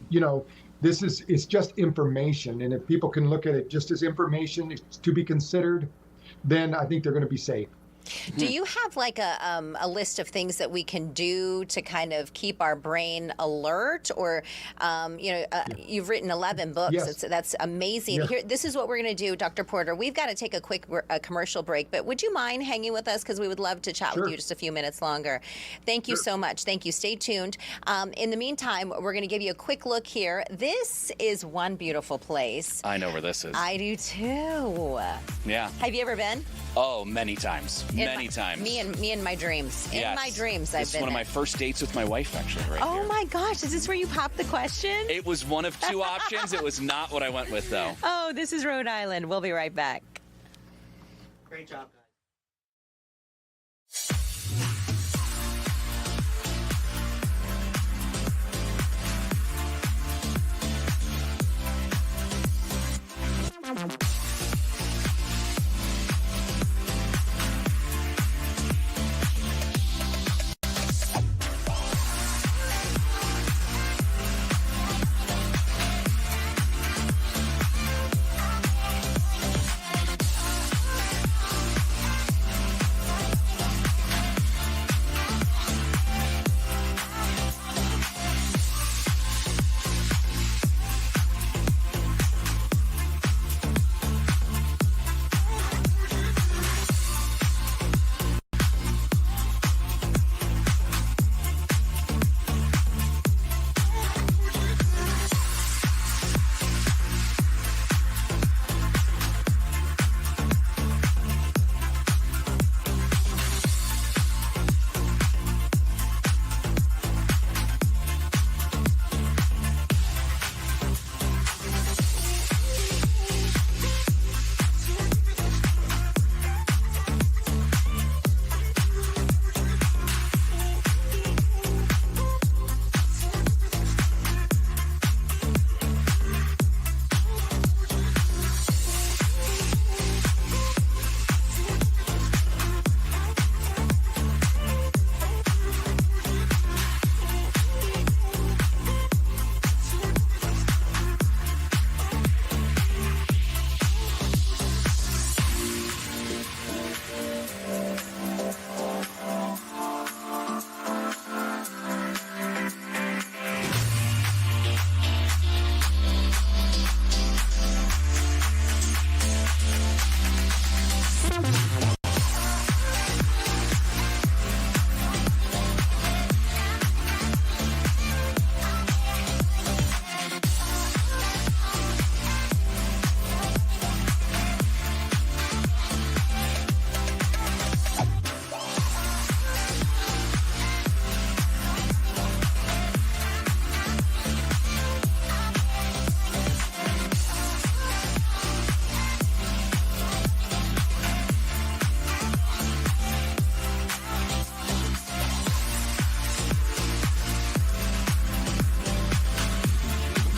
It's just information. And if people can look at it just as information, it's to be considered, then I think they're going to be safe. Do you have like a list of things that we can do to kind of keep our brain alert? Or, you've written 11 books. Yes. That's amazing. Yeah. Here, this is what we're going to do, Dr. Porter. We've got to take a quick commercial break, but would you mind hanging with us? Because we would love to chat with you just a few minutes longer. Thank you so much. Thank you. Stay tuned. In the meantime, we're going to give you a quick look here. This is one beautiful place. I know where this is. I do too. Yeah. Have you ever been? Oh, many times. Many times. Me and my dreams. Yes. In my dreams, I've been. This is one of my first dates with my wife, actually, right Oh here. my gosh, is this where you popped the question? It was one of two options. It was not what I went with, though. Oh, this is Rhode Island. We'll be right back. Great job, guys.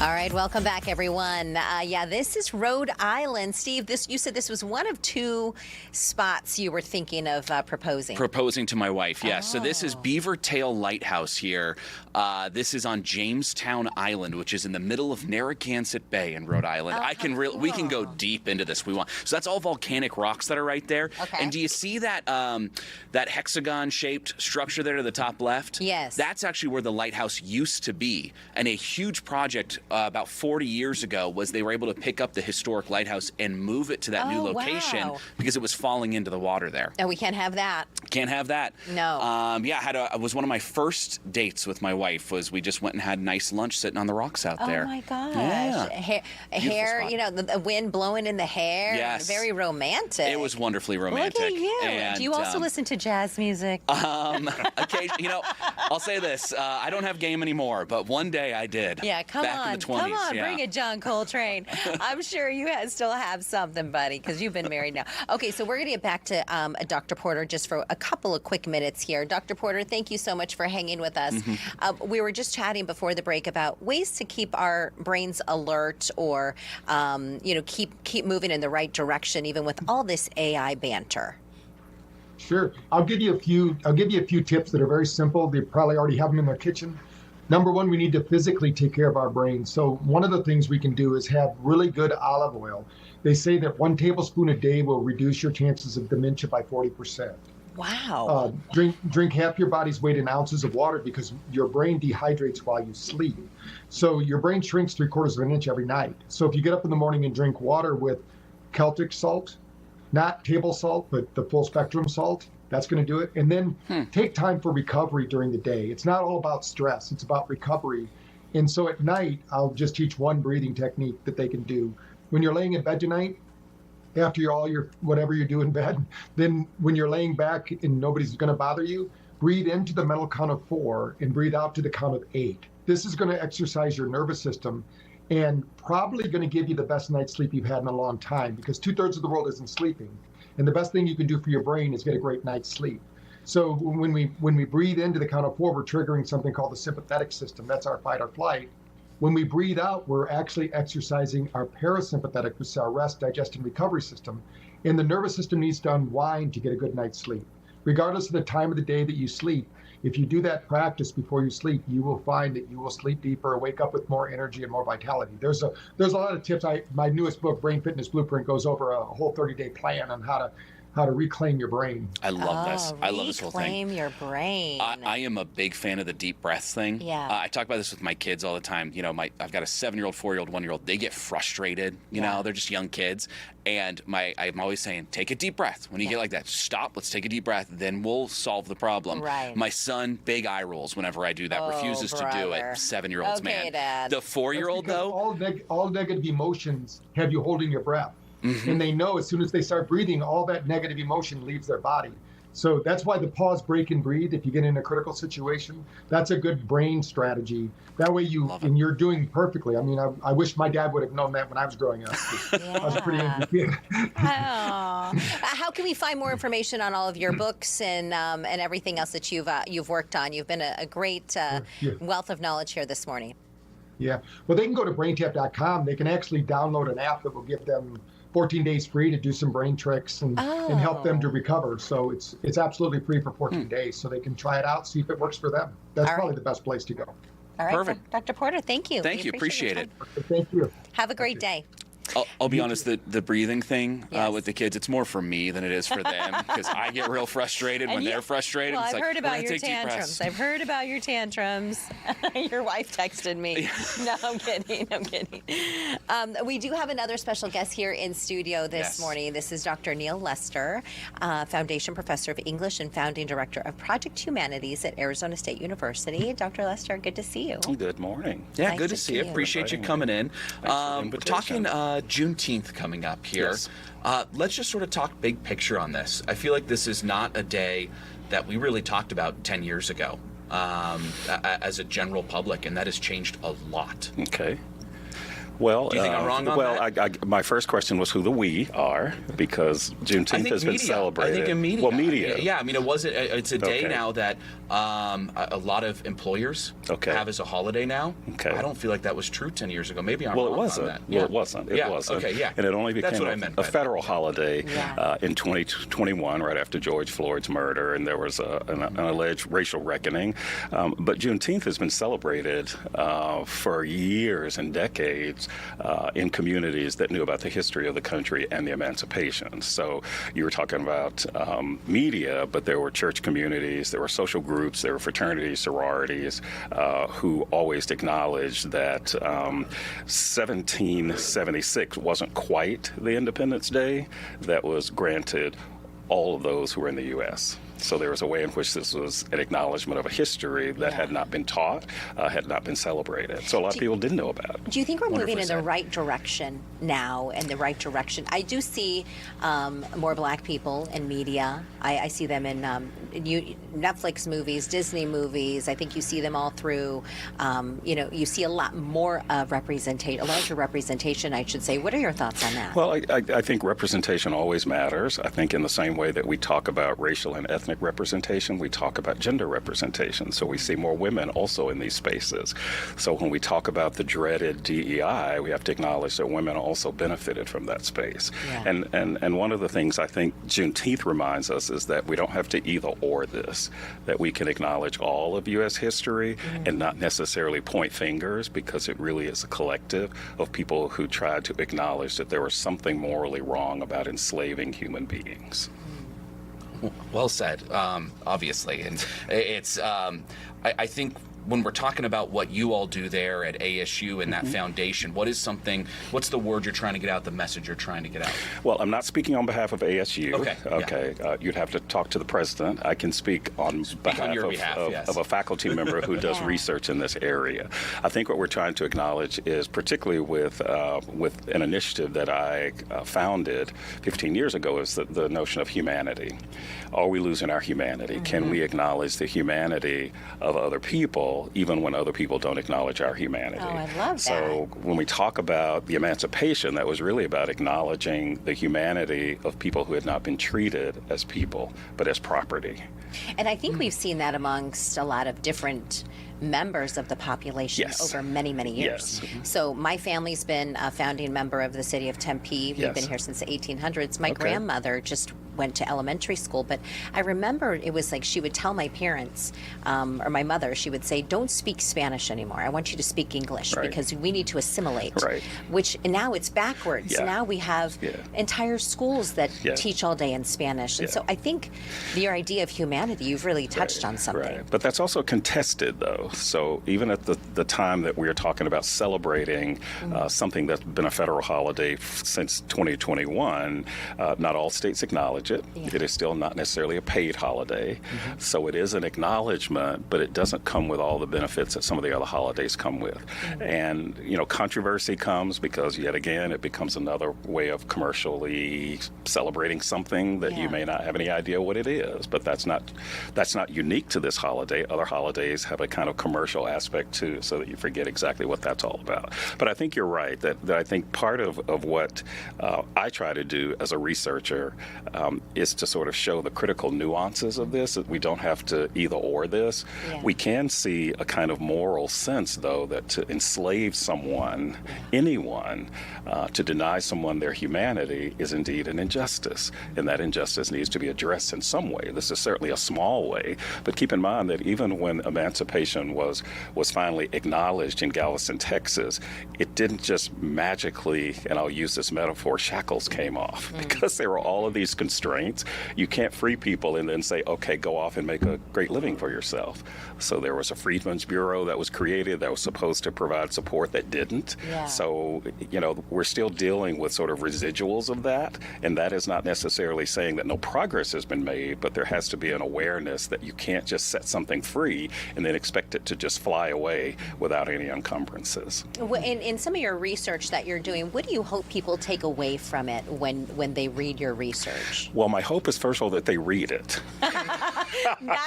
All right, welcome back, everyone. This is Rhode Island. Steve, you said this was one of two spots you were thinking of proposing. Proposing to my wife, yes. So this is Beaver Tail Lighthouse here. This is on Jamestown Island, which is in the middle of Narragansett Bay in Rhode Island. We can go deep into this if we want. So that's all volcanic rocks that are right there. Okay. And do you see that that hexagon-shaped structure there to the top left? Yes. That's actually where the lighthouse used to be. And a huge project about 40 years ago was they were able to pick up the historic lighthouse and move it to that new location because it was falling into the water there. And we can't have that. Can't have that. No. It was one of my first dates with my wife. Was we just went and had nice lunch sitting on the rocks out there. Oh my gosh. Yeah. Hair, spot. the wind blowing in the hair. Yes. Very romantic. It was wonderfully romantic. Look at you. And, do you also listen to jazz music? Occasionally, I'll say this. I don't have game anymore, but one day I did. Yeah, come back on. in the 20s. Come on, bring it, John Coltrane. I'm sure you still have something, buddy, because you've been married now. Okay, so we're going to get back to Dr. Porter just for a couple of quick minutes here. Dr. Porter, thank you so much for hanging with us. We were just chatting before the break about ways to keep our brains alert or, keep moving in the right direction, even with all this AI banter. Sure. I'll give you a few tips that are very simple. They probably already have them in their kitchen. Number one, we need to physically take care of our brain. So one of the things we can do is have really good olive oil. They say that 1 tablespoon a day will reduce your chances of dementia by 40%. Wow. Drink half your body's weight in ounces of water because your brain dehydrates while you sleep. So your brain shrinks 3/4 of an inch every night. So if you get up in the morning and drink water with Celtic salt, not table salt, but the full spectrum salt, that's going to do it. And then take time for recovery during the day. It's not all about stress. It's about recovery. And so at night, I'll just teach one breathing technique that they can do. When you're laying in bed tonight, after whatever you do in bed, then when you're laying back and nobody's going to bother you, breathe into the mental count of 4 and breathe out to the count of 8. This is going to exercise your nervous system and probably going to give you the best night's sleep you've had in a long time because 2/3 of the world isn't sleeping. And the best thing you can do for your brain is get a great night's sleep. So when we breathe into the count of 4, we're triggering something called the sympathetic system. That's our fight or flight. When we breathe out, we're actually exercising our parasympathetic, which is our rest, digest, and recovery system. And the nervous system needs to unwind to get a good night's sleep. Regardless of the time of the day that you sleep, if you do that practice before you sleep, you will find that you will sleep deeper, wake up with more energy and more vitality. There's a lot of tips. My newest book, Brain Fitness Blueprint, goes over a whole 30-day plan on how to reclaim your brain. I love this. I love this whole thing. Reclaim your brain. I am a big fan of the deep breaths thing. Yeah. I talk about this with my kids all the time. I've got a 7-year-old, 4-year-old, 1-year-old. They get frustrated. They're just young kids. And I'm always saying, take a deep breath. When you get like that, stop, let's take a deep breath, then we'll solve the problem. Right. My son, big eye rolls whenever I do that, refuses to do it. 7-year-olds, okay, man. Dad. The 4-year-old, though. All negative emotions have you holding your breath. And they know as soon as they start breathing, all that negative emotion leaves their body. So that's why the pause, break, and breathe, if you get in a critical situation, that's a good brain strategy. That way you're doing perfectly. I mean, I wish my dad would have known that when I was growing up. I was a pretty angry kid. How can we find more information on all of your books and everything else that you've worked on? You've been a great wealth of knowledge here this morning. Yeah. Well, they can go to braintap.com. They can actually download an app that will give them 14 days free to do some brain tricks and help them to recover. So it's absolutely free for 14 days. So they can try it out, see if it works for them. That's probably the best place to go. All right. Perfect. Dr. Porter, thank you. Thank you. Appreciate it. Thank you. Have a great day. I'll be honest, the breathing thing with the kids, it's more for me than it is for them because I get real frustrated when they're frustrated. Well, it's I've like, heard about your tantrums. I've heard about your tantrums. Your wife texted me. No, I'm kidding. I'm kidding. We do have another special guest here in studio this morning. This is Dr. Neal Lester, Foundation Professor of English and Founding Director of Project Humanities at Arizona State University. Dr. Lester, good to see you. Good morning. Yeah, Nice good to to see see you. you. Appreciate you coming in. We're talking Juneteenth coming up here. Yes. Let's just sort of talk big picture on this. I feel like this is not a day that we really talked about 10 years ago as a general public, and that has changed a lot. Okay. Well, do you think I'm wrong on that? My first question was who the we are, because Juneteenth has been celebrated. I think in media. Well, media. Yeah, I mean, it's a day now that a lot of employers have as a holiday now. Okay. I don't feel like that was true 10 years ago. Maybe I'm well, wrong it wasn't. on that. Well, it wasn't. It wasn't. Okay, yeah. And it only became a federal holiday in 2021, right after George Floyd's murder, and there was an alleged racial reckoning. But Juneteenth has been celebrated for years and decades in communities that knew about the history of the country and the emancipation. So you were talking about media, but there were church communities, there were social groups, there were fraternities, sororities who always acknowledged that 1776 wasn't quite the Independence Day that was granted all of those who were in the U.S. So there was a way in which this was an acknowledgement of a history that had not been taught, had not been celebrated. So a lot of people didn't know about it. Do you think we're moving in the right direction now, in the right direction? I do see more black people in media. I see them in Netflix movies, Disney movies. I think you see them all through, you see a lot more of representation, a larger representation, I should say. What are your thoughts on that? Well, I think representation always matters. I think in the same way that we talk about racial and ethnic representation, we talk about gender representation. So we see more women also in these spaces. So when we talk about the dreaded DEI, we have to acknowledge that women also benefited from that space. Yeah. And one of the things I think Juneteenth reminds us is that we don't have to either or this, that we can acknowledge all of U.S. history and not necessarily point fingers, because it really is a collective of people who tried to acknowledge that there was something morally wrong about enslaving human beings. Well said, obviously. And it's, I think when we're talking about what you all do there at ASU and that foundation, what's the word you're trying to get out, the message you're trying to get out? Well, I'm not speaking on behalf of ASU. Okay. You'd have to talk to the president. I can speak on behalf of a faculty member who does research in this area. I think what we're trying to acknowledge is, particularly with an initiative that I founded 15 years ago, is the notion of humanity. Are we losing our humanity? Can we acknowledge the humanity of other people even when other people don't acknowledge our humanity? Oh, I love that. So when we talk about the emancipation, that was really about acknowledging the humanity of people who had not been treated as people, but as property. And I think we've seen that amongst a lot of different members of the population over many, many years. So my family's been a founding member of the city of Tempe. We've been here since the 1800s. My grandmother just went to elementary school, but I remember it was like she would tell my parents, or my mother, she would say, don't speak Spanish anymore. I want you to speak English because we need to assimilate. Which now it's backwards. Now we have entire schools that teach all day in Spanish. And so I think your idea of humanity, you've really touched on something. But that's also contested, though. So even at the time that we are talking about celebrating something that's been a federal holiday since 2021, not all states acknowledge it. It is still not necessarily a paid holiday. So it is an acknowledgement, but it doesn't come with all the benefits that some of the other holidays come with. And, controversy comes because, yet again, it becomes another way of commercially celebrating something that you may not have any idea what it is. But that's not unique to this holiday. Other holidays have a kind of commercial aspect too, so that you forget exactly what that's all about. But I think you're right, that I think part of what I try to do as a researcher is to sort of show the critical nuances of this, that we don't have to either or this. We can see a kind of moral sense, though, that to enslave someone, anyone, to deny someone their humanity is indeed an injustice, and that injustice needs to be addressed in some way. This is certainly a small way, but keep in mind that even when emancipation was finally acknowledged in Galveston, Texas, it didn't just magically, and I'll use this metaphor, shackles came off, because there were all of these constraints. You can't free people and then say, okay, go off and make a great living for yourself. So there was a Freedmen's Bureau that was created that was supposed to provide support that didn't. So, we're still dealing with sort of residuals of that, and that is not necessarily saying that no progress has been made, but there has to be an awareness that you can't just set something free and then expect it to just fly away without any encumbrances. In some of your research that you're doing, what do you hope people take away from it when they read your research? Well, my hope is, first of all, that they read it.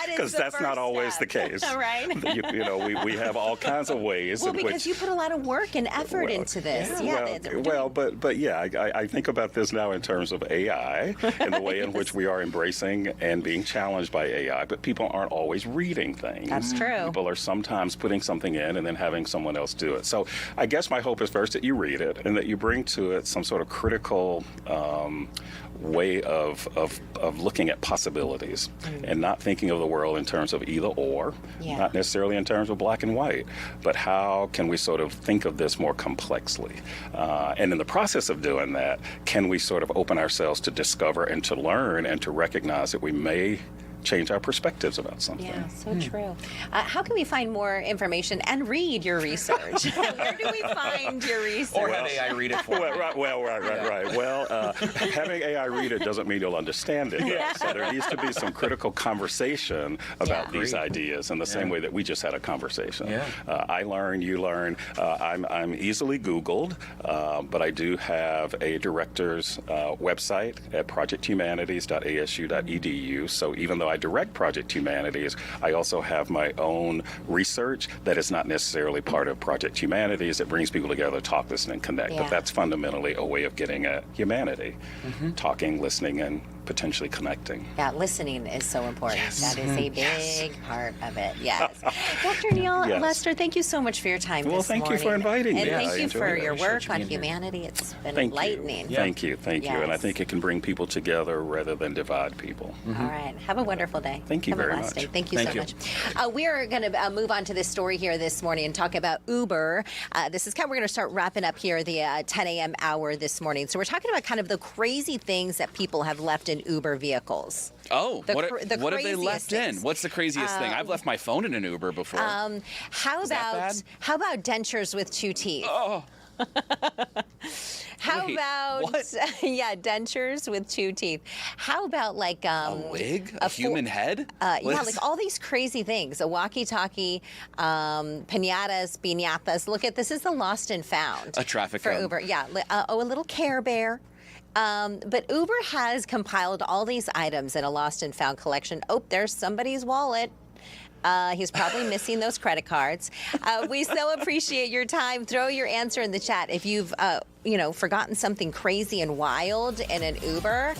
Because that's not always the case. Right. You know, we have all kinds of ways Well, in because which... you put a lot of work and effort into this. But yeah, I think about this now in terms of AI and the way in which we are embracing and being challenged by AI, but people aren't always reading things. That's true. People are sometimes putting something in and then having someone else do it. So I guess my hope is first that you read it and that you bring to it some sort of critical way of looking at possibilities and not thinking of the world in terms of either or, not necessarily in terms of black and white, but how can we sort of think of this more complexly? And in the process of doing that, can we sort of open ourselves to discover and to learn and to recognize that we may change our perspectives about something. Yeah, so true. How can we find more information and read your research? Where do we find your research? Or have AI read it for Right. Well, having AI read it doesn't mean you'll understand it. So there needs to be some critical conversation about these ideas in the same way that we just had a conversation. I learn, you learn. I'm easily Googled, but I do have a director's website at projecthumanities.asu.edu. So even though I direct Project Humanities, I also have my own research that is not necessarily part of Project Humanities. It brings people together, talk, listen, and connect. But that's fundamentally a way of getting at humanity, talking, listening, and potentially connecting. Yeah, listening is so important. That is a big part of it. Yes. Dr. Neal Lester, thank you so much for your time this morning. Well, thank you for inviting me. And thank you for your work on humanity. It's been enlightening. Thank you. And I think it can bring people together rather than divide people. All right. Have a wonderful day. Thank you very much. Day. Thank you so much. We are going to move on to this story here this morning and talk about Uber. We're going to start wrapping up here the 10 a.m. hour this morning. So we're talking about kind of the crazy things that people have left in Uber vehicles. Oh, what have they left in? What's the craziest thing? I've left my phone in an Uber before. How about dentures with 2 teeth? Oh. Dentures with 2 teeth. How about like a wig, a human head? Like all these crazy things. A walkie-talkie, piñatas. Look at this. Is the lost and found. A traffic for cone. Uber. Yeah. A little Care Bear. But Uber has compiled all these items in a lost and found collection. Oh, there's somebody's wallet. He's probably missing those credit cards. We so appreciate your time. Throw your answer in the chat if you've, forgotten something crazy and wild in an Uber.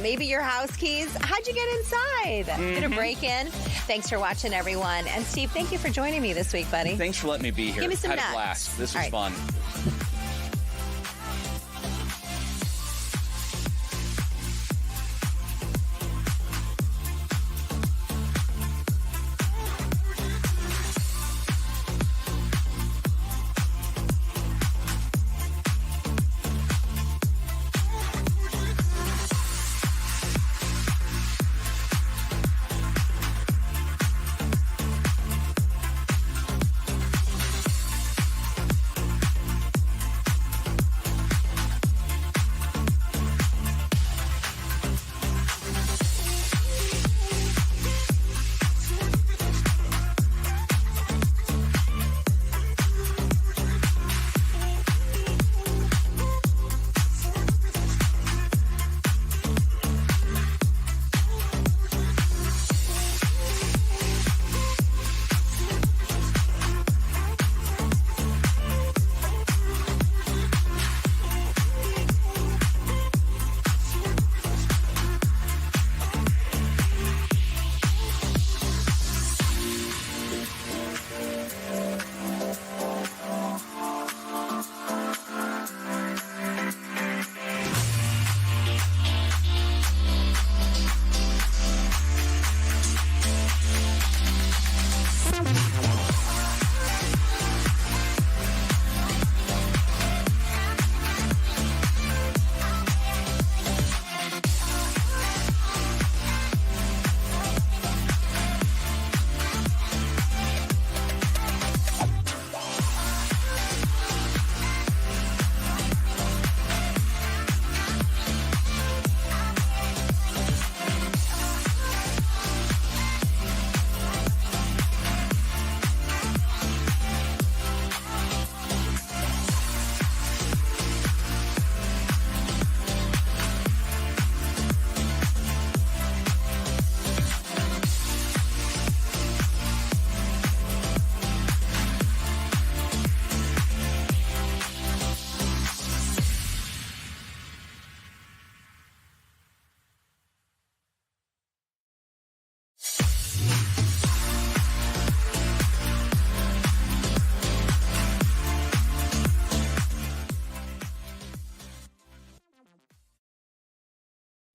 Maybe your house keys. How'd you get inside? Did a break in? Thanks for watching, everyone. And Steve, thank you for joining me this week, buddy. Thanks for letting me be here. Give me some Had nuts. a blast. This was fun.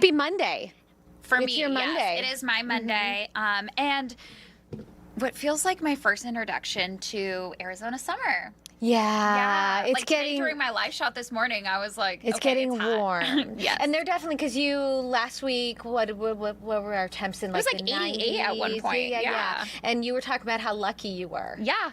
be Monday. For It's me, your Monday. yes, it is my Monday. And what feels like my first introduction to Arizona summer. Yeah, it's like today getting during my live shot this morning, I was like, it's okay, getting it's hot. warm. Yes. And they're definitely, because you last week, what were our temps in? It was like the 88 at one 90s? point. Yeah. And you were talking about how lucky you were. Yeah.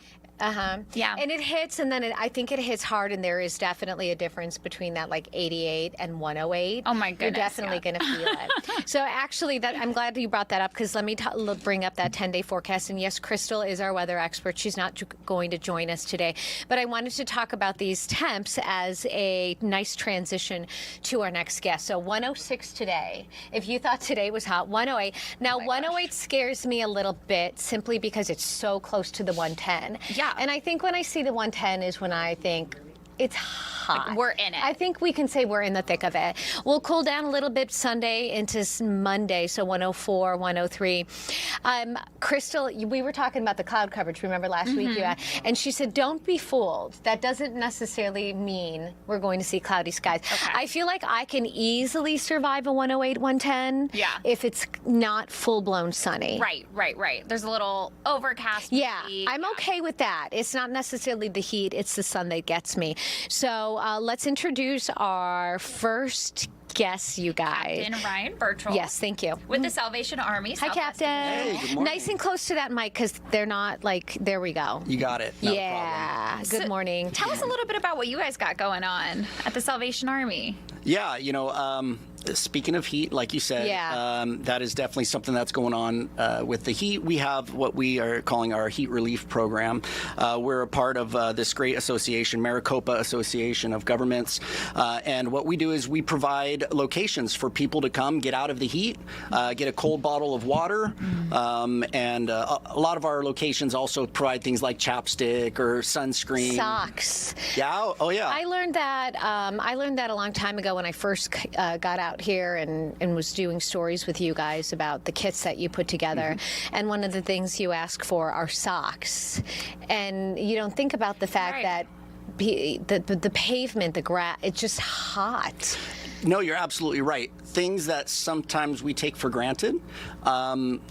Yeah. And it hits, and then I think it hits hard, and there is definitely a difference between that like 88 and 108. Oh my goodness. You're definitely going to feel it. So actually, I'm glad you brought that up, because let me bring up that 10-day forecast. And yes, Crystal is our weather expert. She's not going to join us today, but I wanted to talk about these temps as a nice transition to our next guest. So 106 today. If you thought today was hot, 108. Now 108 scares me a little bit, simply because it's so close to the 110. Yeah. And I think when I see the 110 is when I think it's hot. Like, we're in it. I think we can say we're in the thick of it. We'll cool down a little bit Sunday into Monday, so 104, 103. Crystal, we were talking about the cloud coverage, remember last week? And she said, don't be fooled. That doesn't necessarily mean we're going to see cloudy skies. Okay. I feel like I can easily survive a 108, 110 if it's not full-blown sunny. Right. There's a little overcast. Yeah, maybe. I'm okay with that. It's not necessarily the heat, it's the sun that gets me. So let's introduce our first guest, you guys. Captain Ryan Bearchell. Yes, thank you. With the Salvation Army. Hi, Captain. Hey, good morning. Nice and close to that mic, because they're not like, there we go. You got it. Not a problem. Good morning. Tell us a little bit about what you guys got going on at the Salvation Army. Yeah, speaking of heat, like you said, that is definitely something that's going on with the heat. We have what we are calling our heat relief program. We're a part of this great association, Maricopa Association of Governments. And what we do is we provide locations for people to come get out of the heat, get a cold bottle of water. And a lot of our locations also provide things like chapstick or sunscreen. Socks. Yeah. Oh, yeah. I learned that a long time ago when I first got out here and was doing stories with you guys about the kits that you put together. And one of the things you ask for are socks. And you don't think about the fact that the pavement, the grass, it's just hot. No, you're absolutely right. Things that sometimes we take for granted,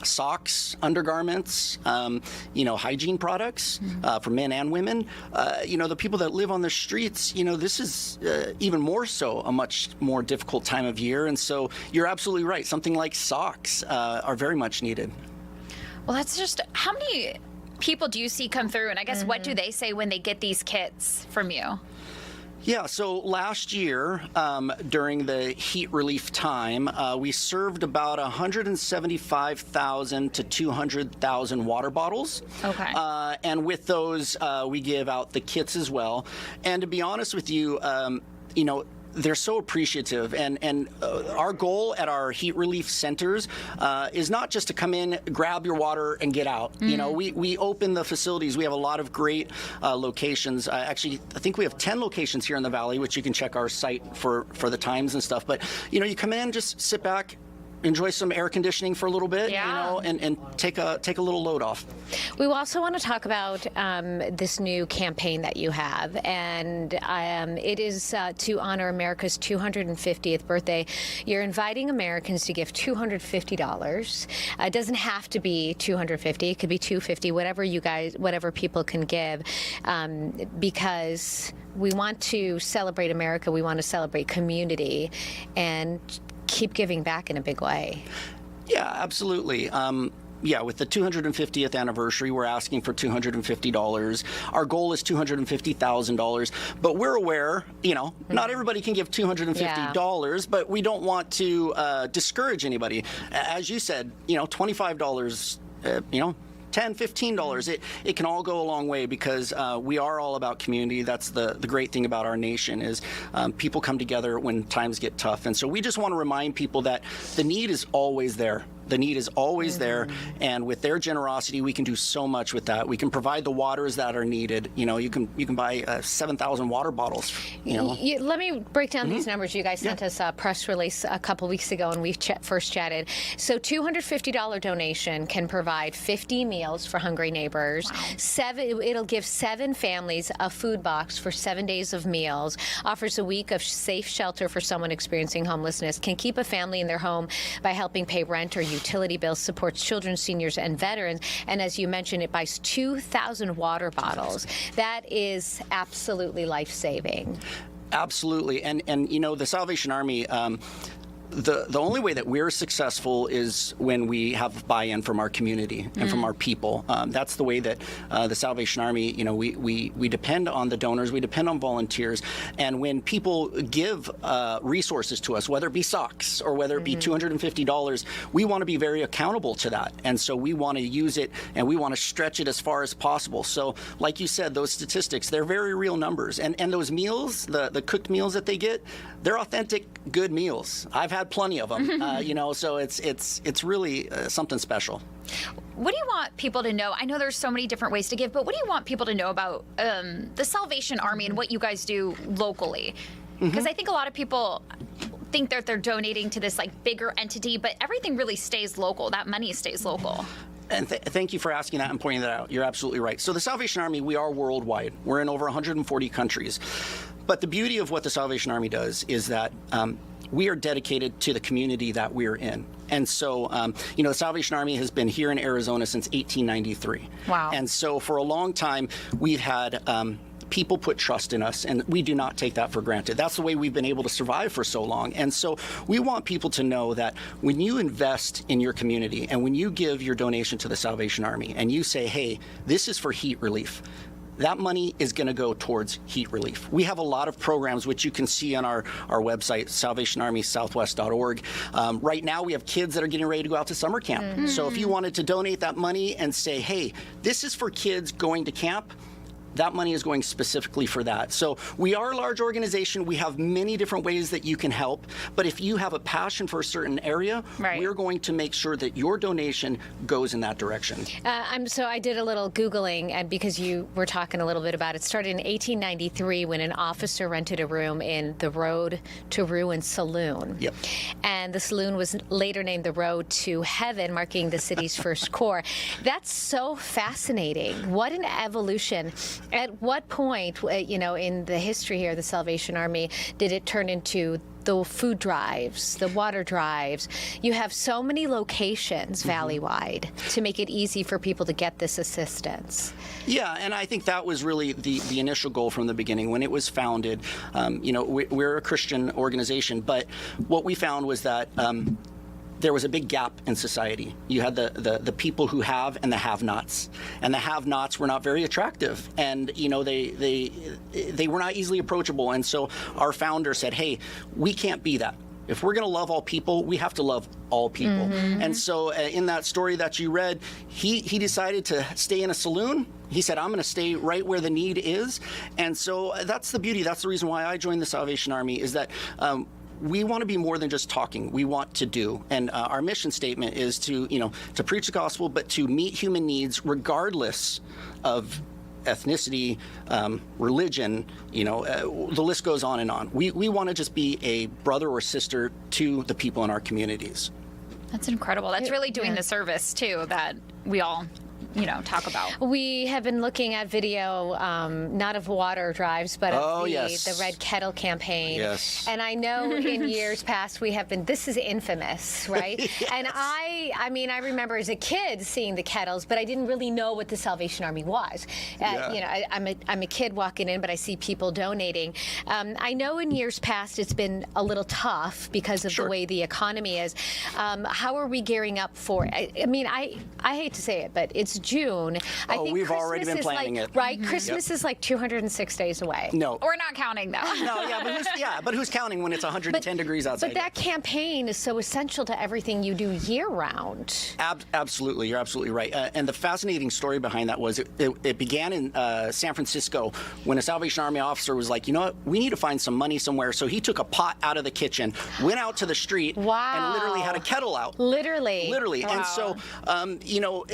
socks, undergarments, hygiene products for men and women. The people that live on the streets, this is even more so a much more difficult time of year. And so you're absolutely right. Something like socks are very much needed. Well, that's just, how many people do you see come through? And I guess what do they say when they get these kits from you? Yeah, so last year, during the heat relief time, we served about 175,000 to 200,000 water bottles. Okay. And with those, we give out the kits as well. And to be honest with you, they're so appreciative, and our goal at our heat relief centers is not just to come in, grab your water, and get out. We open the facilities. We have a lot of great locations. Actually, I think we have 10 locations here in the Valley, which you can check our site for the times and stuff. But you come in, just sit back, enjoy some air conditioning for a little bit, and take a little load off. We also want to talk about this new campaign that you have, and it is to honor America's 250th birthday. You're inviting Americans to give $250. It doesn't have to be $250; it could be $250, whatever people can give, because we want to celebrate America. We want to celebrate community, and keep giving back in a big way. Yeah, absolutely. With the 250th anniversary, we're asking for $250. Our goal is $250,000, but we're aware, not everybody can give $250, but we don't want to discourage anybody. As you said, $25, $10, $15, it can all go a long way, because we are all about community. That's the great thing about our nation is people come together when times get tough. And so we just want to remind people that the need is always there. The need is always there, and with their generosity, we can do so much with that. We can provide the waters that are needed. You know, you can buy 7,000 water bottles. You know, let me break down these numbers. You guys sent us a press release a couple weeks ago, and we first chatted. So, $250 donation can provide 50 meals for hungry neighbors. It'll give 7 families a food box for 7 days of meals. Offers a week of safe shelter for someone experiencing homelessness. Can keep a family in their home by helping pay rent or utility bills. Supports children, seniors, and veterans. And as you mentioned, it buys 2,000 water bottles. That is absolutely life-saving. Absolutely. And you know, the Salvation Army, the only way that we're successful is when we have buy-in from our community and from our people. That's the way that the Salvation Army, you know, we depend on the donors, we depend on volunteers, and when people give resources to us, whether it be socks or whether it be $250, we want to be very accountable to that, and so we want to use it and we want to stretch it as far as possible. So, like you said, those statistics, they're very real numbers, and those meals, the cooked meals that they get, they're authentic, good meals. I've had plenty of them, you know, so it's really something special. What do you want people to know? I know there's so many different ways to give, but what do you want people to know about the Salvation Army and what you guys do locally? Because I think a lot of people think that they're donating to this like bigger entity, but everything really stays local. That money stays local. And thank you for asking that and pointing that out. You're absolutely right. So the Salvation Army, we are worldwide. We're in over 140 countries. But the beauty of what the Salvation Army does is that we are dedicated to the community that we're in. And so, you know, the Salvation Army has been here in Arizona since 1893. Wow. And so for a long time, we've had people put trust in us, and we do not take that for granted. That's the way we've been able to survive for so long. And so we want people to know that when you invest in your community and when you give your donation to the Salvation Army and you say, hey, this is for heat relief, that money is going to go towards heat relief. We have a lot of programs, which you can see on our website, salvationarmysouthwest.org. Right now, we have kids that are getting ready to go out to summer camp. So if you wanted to donate that money and say, hey, this is for kids going to camp, that money is going specifically for that. So we are a large organization. We have many different ways that you can help. But if you have a passion for a certain area, we're going to make sure that your donation goes in that direction. So I did a little Googling, and because you were talking a little bit about it, started in 1893 when an officer rented a room in the Road to Ruin Saloon. Yep. And the saloon was later named the Road to Heaven, marking the city's first core. That's so fascinating. What an evolution. At what point, you know, in the history here of the Salvation Army, did it turn into the food drives, the water drives? You have so many locations valley-wide to make it easy for people to get this assistance. Yeah, and I think that was really the initial goal from the beginning. When it was founded, you know, we're a Christian organization, but what we found was that there was a big gap in society. You had the people who have and the have-nots, and the have-nots were not very attractive, and you know they were not easily approachable. And so our founder said, "Hey, we can't be that. If we're going to love all people, we have to love all people." And so in that story that you read, he decided to stay in a saloon. He said, I'm going to stay right where the need is. And so that's the beauty. That's the reason why I joined the Salvation Army, is that we want to be more than just talking. We want to do. And our mission statement is to, you know, to preach the gospel, but to meet human needs regardless of ethnicity, religion, you know, the list goes on and on. We want to just be a brother or sister to the people in our communities. That's incredible. That's really doing the service, too, that we all, you know, talk about. We have been looking at video, not of water drives, but of the Red Kettle campaign. Yes. And I know in years past we have been, this is infamous, right? Yes. And I mean, I remember as a kid seeing the kettles, but I didn't really know what the Salvation Army was. You know, I'm a kid walking in, but I see people donating. I know in years past it's been a little tough because of the way the economy is. How are we gearing up for it? I mean, I hate to say it, but it's June. I think we've Christmas already been is planning like, it. Right? Christmas is like 206 days away. No. We're not counting, though. No, but who's counting when it's 110 degrees outside? But that campaign is so essential to everything you do year-round. Absolutely. You're absolutely right. And the fascinating story behind that was it began in San Francisco when a Salvation Army officer was like, you know what, we need to find some money somewhere. So he took a pot out of the kitchen, went out to the street, and literally had a kettle out. Literally. Wow. And so,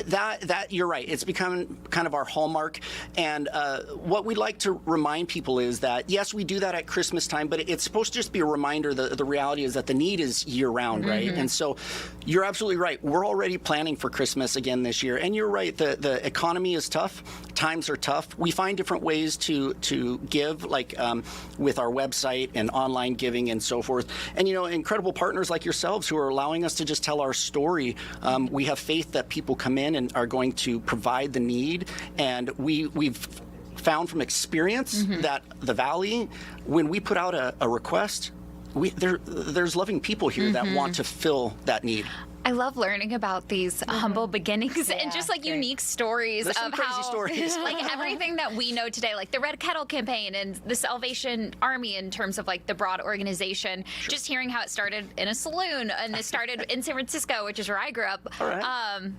that you're right. It's become kind of our hallmark. And what we'd like to remind people is that, yes, we do that at Christmas time, but it's supposed to just be a reminder. The reality is that the need is year-round, right? Mm-hmm. And so you're absolutely right. We're already planning for Christmas again this year. And you're right. The economy is tough. Times are tough. We find different ways to give, like with our website and online giving and so forth. And, incredible partners like yourselves who are allowing us to just tell our story. We have faith that people come in and are going to provide the need. And we've found from experience that the Valley, when we put out a request, there's loving people here that want to fill that need. I love learning about these humble beginnings and just like unique stories There's of some crazy how, stories. like everything that we know today, like the Red Kettle campaign and the Salvation Army in terms of like the broad organization. Sure. Just hearing how it started in a saloon and it started in San Francisco, which is where I grew up,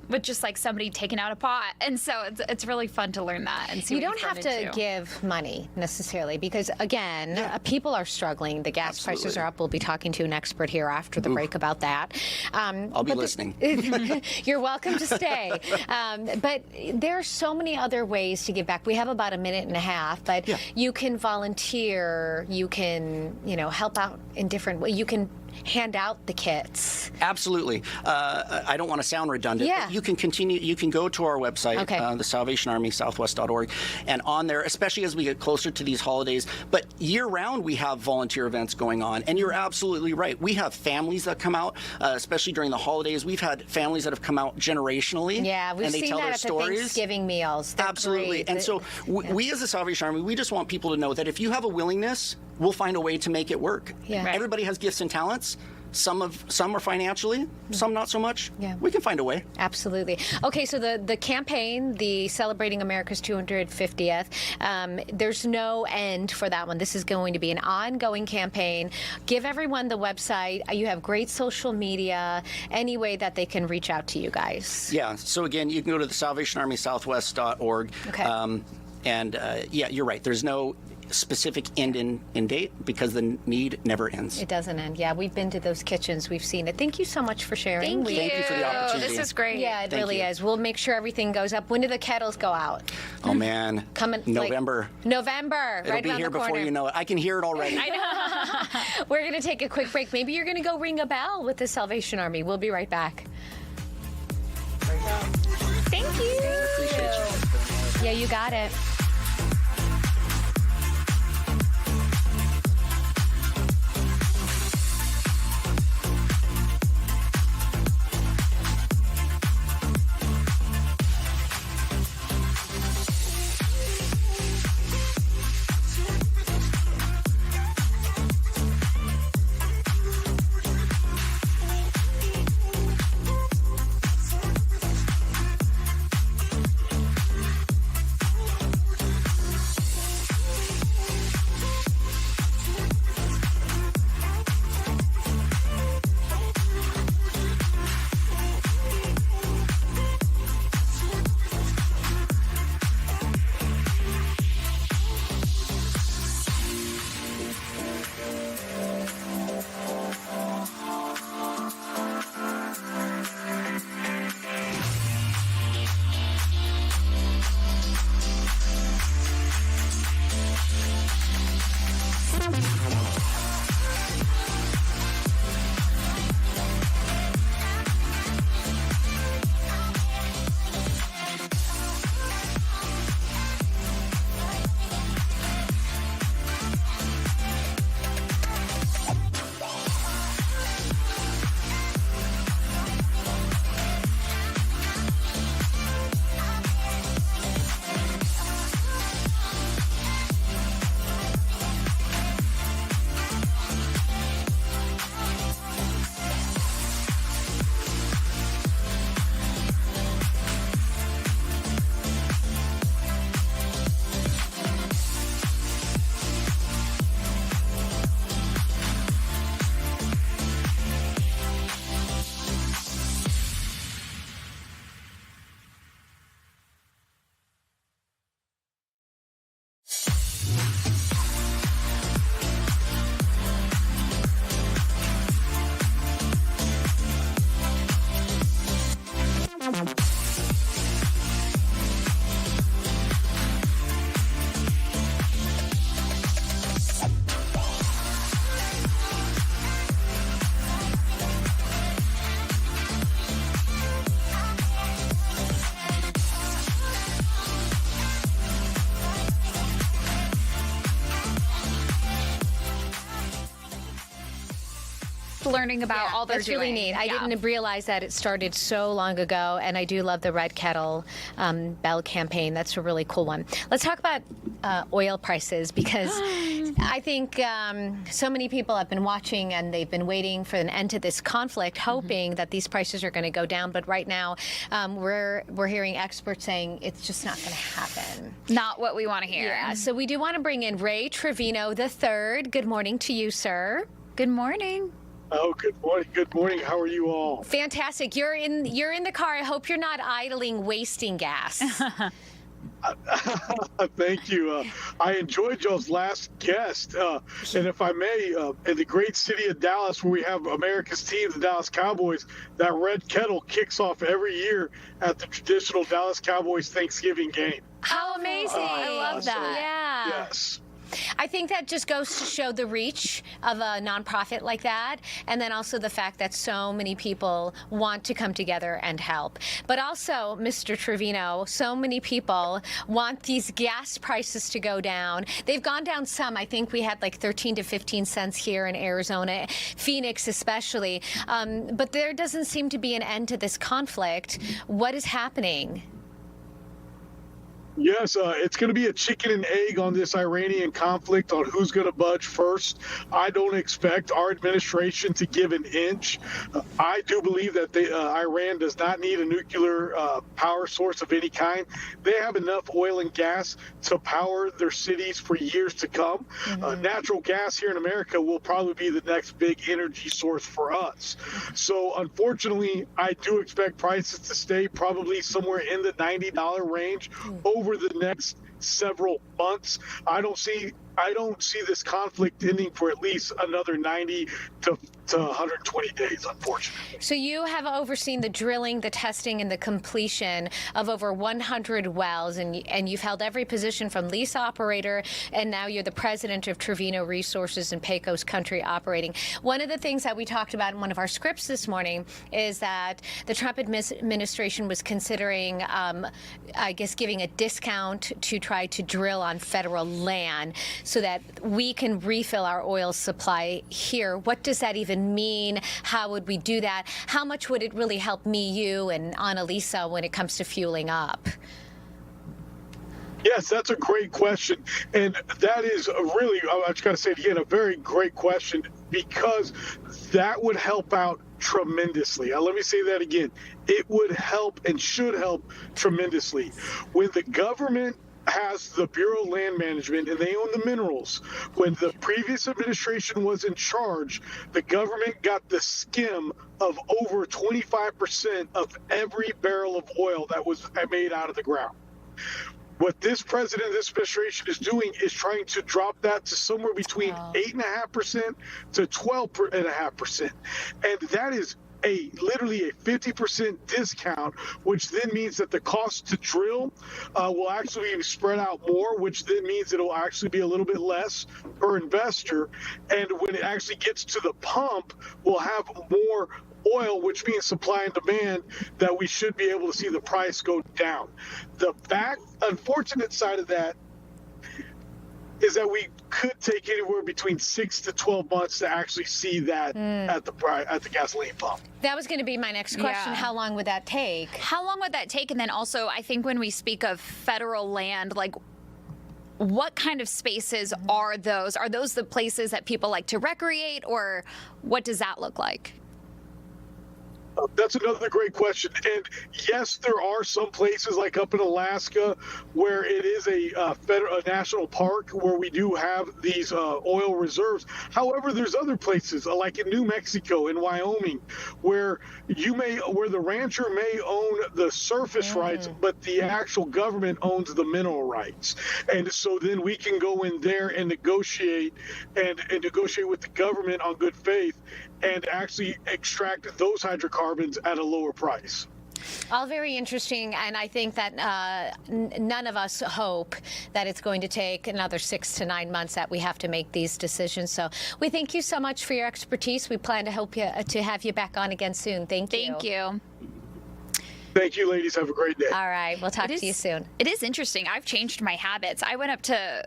with just like somebody taking out a pot, and so it's really fun to learn that and see. You what don't have to give money necessarily because again, people are struggling. The gas prices are up. We'll be talking to an expert here after the break about that. I'll be listening. You're welcome to stay. But there are so many other ways to give back. We have about a minute and a half, but you can volunteer, you can, help out in different ways. You can hand out the kits. Absolutely. I don't want to sound redundant. Yeah. But you can continue. You can go to our website, the Salvation Army Southwest.org, and on there, especially as we get closer to these holidays, but year-round we have volunteer events going on. And you're absolutely right. We have families that come out, especially during the holidays. We've had families that have come out generationally. Yeah, we've and they seen tell that their at stories. the Thanksgiving meals. They're Absolutely. great. And so we as the Salvation Army, we just want people to know that if you have a willingness, we'll find a way to make it work. Yeah. Right. Everybody has gifts and talents. Some are financially, some not so much. Yeah. We can find a way. Absolutely. Okay, so the campaign, the Celebrating America's 250th, there's no end for that one. This is going to be an ongoing campaign. Give everyone the website. You have great social media, any way that they can reach out to you guys. Yeah, so again, you can go to the salvationarmysouthwest.org. Okay. You're right. There's no specific end in date because the need never ends. It doesn't end. Yeah, we've been to those kitchens. We've seen it. Thank you so much for sharing. Thank you for the opportunity. This is great. Yeah, it Thank really you. is. We'll make sure everything goes up. When do the kettles go out? Oh man, November. November. It'll right be around here the corner. before you know it. I can hear it already. I know. We're going to take a quick break. Maybe you're going to go ring a bell with the Salvation Army. We'll be right back. Thank you. Appreciate you. Yeah, you got it. just learning about all they're that's doing. really neat. I Yeah. didn't realize that it started so long ago, and I do love the Red Kettle Bell campaign. That's a really cool one. Let's talk about oil prices, because I think so many people have been watching and they've been waiting for an end to this conflict, hoping that these prices are going to go down. But right now, we're hearing experts saying it's just not going to happen. Not what we want to hear. Yeah. So we do want to bring in Ray Trevino III. Good morning to you, sir. Good morning. Oh, good morning. Good morning. How are you all? Fantastic. You're in the car. I hope you're not idling, wasting gas. Thank you. I enjoyed y'all's last guest. And if I may, in the great city of Dallas, where we have America's team, the Dallas Cowboys, that Red Kettle kicks off every year at the traditional Dallas Cowboys Thanksgiving game. How amazing. I love that. Yeah. Yes. I think that just goes to show the reach of a nonprofit like that, and then also the fact that so many people want to come together and help. But also, Mr. Trevino, so many people want these gas prices to go down. They've gone down some. I think we had like 13 to 15 cents here in Arizona, Phoenix especially. But there doesn't seem to be an end to this conflict. What is happening? Yes, it's going to be a chicken and egg on this Iranian conflict on who's going to budge first. I don't expect our administration to give an inch. I do believe that Iran does not need a nuclear power source of any kind. They have enough oil and gas to power their cities for years to come. Natural gas here in America will probably be the next big energy source for us. So unfortunately, I do expect prices to stay probably somewhere in the $90 range over the next several months. I don't see this conflict ending for at least another 90 to 120 days, unfortunately. So you have overseen the drilling, the testing, and the completion of over 100 wells, and you've held every position from lease operator, and now you're the president of Trevino Resources and Pecos Country Operating. One of the things that we talked about in one of our scripts this morning is that the Trump administration was considering, I guess, giving a discount to try to drill on federal land so that we can refill our oil supply here. What does that even mean? How would we do that? How much would it really help me, you, and Annalisa when it comes to fueling up? Yes, that's a great question. And that is really, I just got to say it again, a very great question, because that would help out tremendously. Let me say that again. It would help and should help tremendously. When the government has the Bureau of Land Management and they own the minerals, when the previous administration was in charge, the government got the skim of over 25% of every barrel of oil that was made out of the ground. What this president, this administration is doing is trying to drop that to somewhere between 8.5% to 12.5%. And that is literally a 50% discount, which then means that the cost to drill will actually be spread out more, which then means it'll actually be a little bit less per investor. And when it actually gets to the pump, we'll have more oil, which means supply and demand, that we should be able to see the price go down. The unfortunate side of that is that we could take anywhere between 6 to 12 months to actually see that at the gasoline pump. That was going to be my next question. Yeah. How long would that take? How long would that take? And then also, I think when we speak of federal land, like, what kind of spaces are those? Are those the places that people like to recreate, or what does that look like? That's another great question. And yes, there are some places like up in Alaska where it is a national park where we do have these oil reserves. However, there's other places like in New Mexico, in Wyoming, where the rancher may own the surface rights, but the actual government owns the mineral rights. And so then we can go in there and negotiate with the government on good faith and actually extract those hydrocarbons at a lower price. All very interesting, and I think that none of us hope that it's going to take another 6 to 9 months that we have to make these decisions. So we thank you so much for your expertise. We plan to have you back on again soon. Thank you. Thank you. Thank you, ladies. Have a great day. All right. We'll talk to you soon. It is interesting. I've changed my habits. I went up to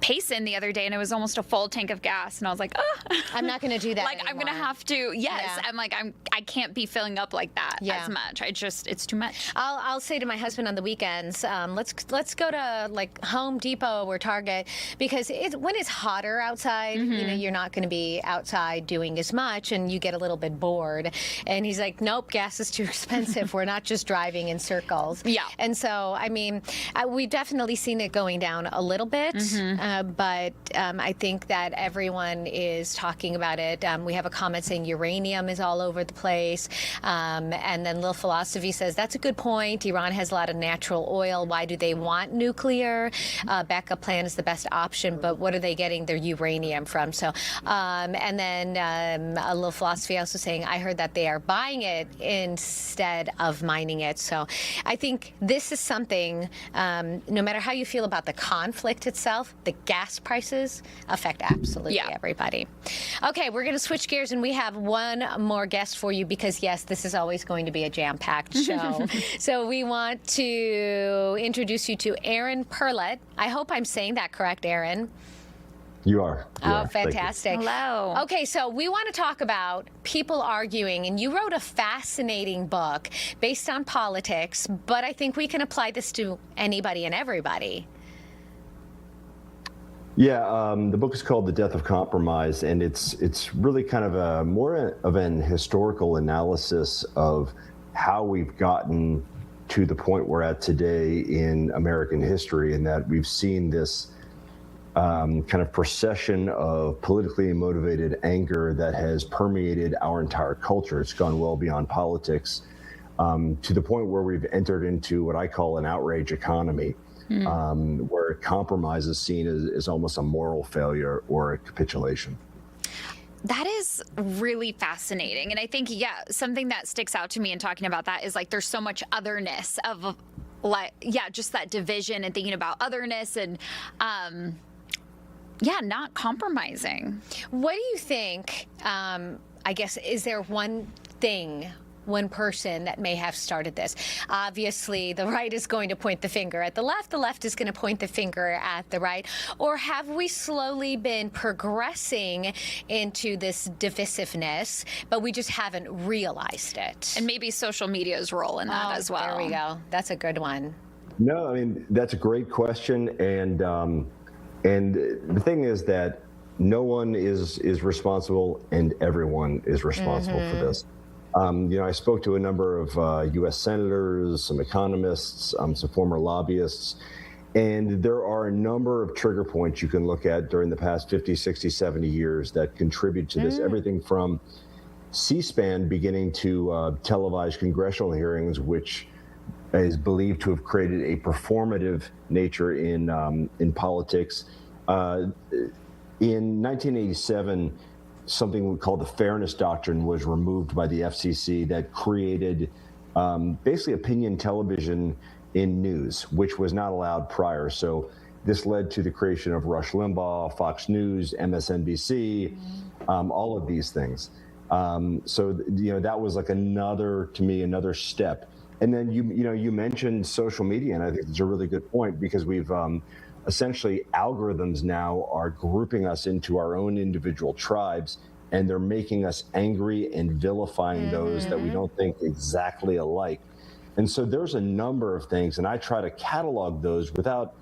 Payson the other day, and it was almost a full tank of gas, and I was like, oh. I'm not going to do that Like, anymore. I'm going to have to, yes. Yeah. I'm like, I can't be filling up like that as much. It's too much. I'll say to my husband on the weekends, let's go to like Home Depot or Target, because when it's hotter outside, you know, you're not going to be outside doing as much, and you get a little bit bored. And he's like, nope, gas is too expensive. We're not just driving in circles. Yeah. And so, I mean, we've definitely seen it going down a little bit, but I think that everyone is talking about it. We have a comment saying uranium is all over the place. And then Lil Philosophy says, that's a good point. Iran has a lot of natural oil. Why do they want nuclear? Backup plan is the best option, but what are they getting their uranium from? So, and then a Lil Philosophy also saying, I heard that they are buying it instead of mining it. So I think this is something, no matter how you feel about the conflict itself, the gas prices affect absolutely everybody. Okay, we're going to switch gears, and we have one more guest for you because, yes, this is always going to be a jam-packed show. So we want to introduce you to Aaron Perlut. I hope I'm saying that correct, Aaron. You are. Oh, fantastic. Hello. Okay, so we want to talk about people arguing, and you wrote a fascinating book based on politics, but I think we can apply this to anybody and everybody. Yeah, the book is called The Death of Compromise, and it's really kind of more of an historical analysis of how we've gotten to the point we're at today in American history, and that we've seen this kind of procession of politically motivated anger that has permeated our entire culture. It's gone well beyond politics, to the point where we've entered into what I call an outrage economy. Where compromise is seen as almost a moral failure or a capitulation. That is really fascinating. And I think, something that sticks out to me in talking about that is like there's so much otherness of like, just that division and thinking about otherness and, not compromising. What do you think, I guess, is there one person that may have started this? Obviously, the right is going to point the finger at the left is going to point the finger at the right. Or have we slowly been progressing into this divisiveness, but we just haven't realized it? And maybe social media's role in that as well. There we go. That's a good one. No, I mean, that's a great question. And the thing is that no one is responsible, and everyone is responsible for this. I spoke to a number of U.S. senators, some economists, some former lobbyists, and there are a number of trigger points you can look at during the past 50, 60, 70 years that contribute to this. Everything from C-SPAN beginning to televised congressional hearings, which is believed to have created a performative nature in politics. In 1987, something called the Fairness Doctrine was removed by the FCC that created basically opinion television in news, which was not allowed prior. So this led to the creation of Rush Limbaugh, Fox News, MSNBC, all of these things. So that was like another step. And then you mentioned social media, and I think it's a really good point because we've essentially algorithms now are grouping us into our own individual tribes, and they're making us angry and vilifying those that we don't think exactly alike. And so there's a number of things, and I try to catalog those without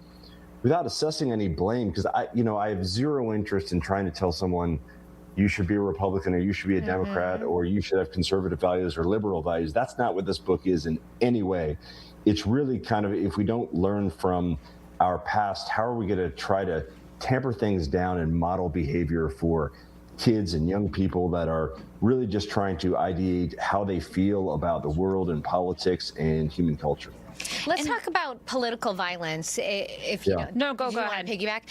assessing any blame, because I have zero interest in trying to tell someone you should be a Republican or you should be a Democrat or you should have conservative values or liberal values. That's not what this book is in any way. It's really kind of, if we don't learn from our past, how are we going to try to tamper things down and model behavior for kids and young people that are really just trying to ideate how they feel about the world and politics and human culture? Let's talk about political violence. If you go ahead. Piggyback.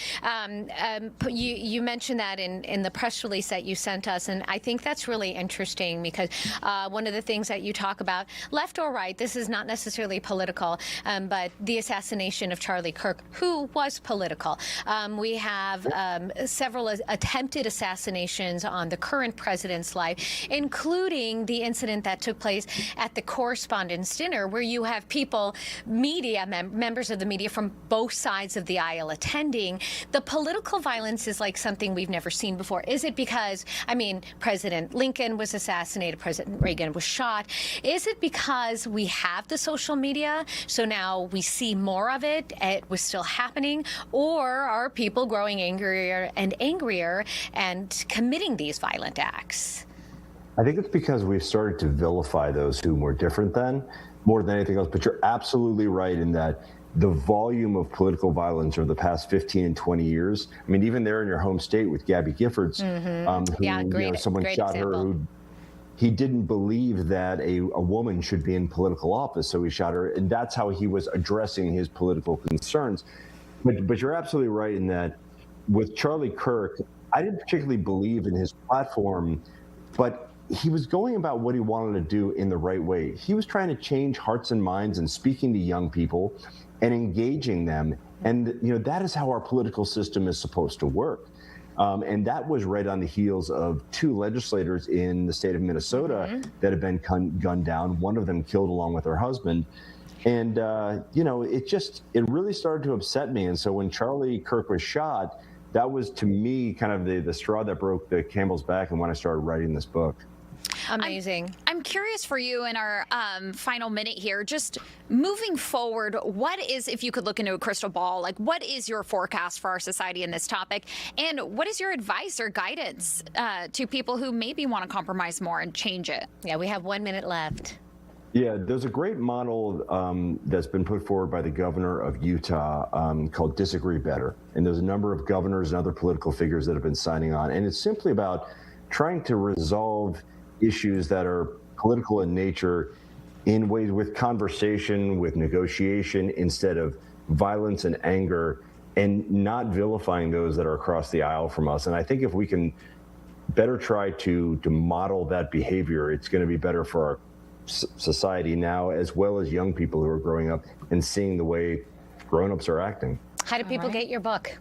You mentioned that in the press release that you sent us, and I think that's really interesting because one of the things that you talk about, left or right, this is not necessarily political, but the assassination of Charlie Kirk, who was political. We have several attempted assassinations on the current president's life, including the incident that took place at the Correspondents' Dinner, where you have people media, members of the media from both sides of the aisle attending, the political violence is like something we've never seen before. Is it because, I mean, President Lincoln was assassinated, President Reagan was shot. Is it because we have the social media, so now we see more of it, it was still happening, or are people growing angrier and angrier and committing these violent acts? I think it's because we've started to vilify those whom were different then, more than anything else. But you're absolutely right in that the volume of political violence over the past 15 and 20 years, I mean, even there in your home state with Gabby Giffords, who, someone shot her who he didn't believe that a woman should be in political office, so he shot her, and that's how he was addressing his political concerns. But you're absolutely right in that with Charlie Kirk, I didn't particularly believe in his platform, but he was going about what he wanted to do in the right way. He was trying to change hearts and minds and speaking to young people and engaging them. And that is how our political system is supposed to work. And that was right on the heels of 2 legislators in the state of Minnesota that have been gunned down, one of them killed along with her husband. And, it really started to upset me. And so when Charlie Kirk was shot, that was, to me, kind of the straw that broke the camel's back, and when I started writing this book. Amazing. I'm curious for you in our final minute here, just moving forward, what is, if you could look into a crystal ball, like what is your forecast for our society in this topic? And what is your advice or guidance to people who maybe want to compromise more and change it? Yeah, we have 1 minute left. Yeah, there's a great model that's been put forward by the governor of Utah called Disagree Better. And there's a number of governors and other political figures that have been signing on. And it's simply about trying to resolve issues that are political in nature in ways with conversation, with negotiation, instead of violence and anger, and not vilifying those that are across the aisle from us. And I think if we can better try to model that behavior, it's going to be better for our society now, as well as young people who are growing up and seeing the way grown-ups are acting. How do people get your book?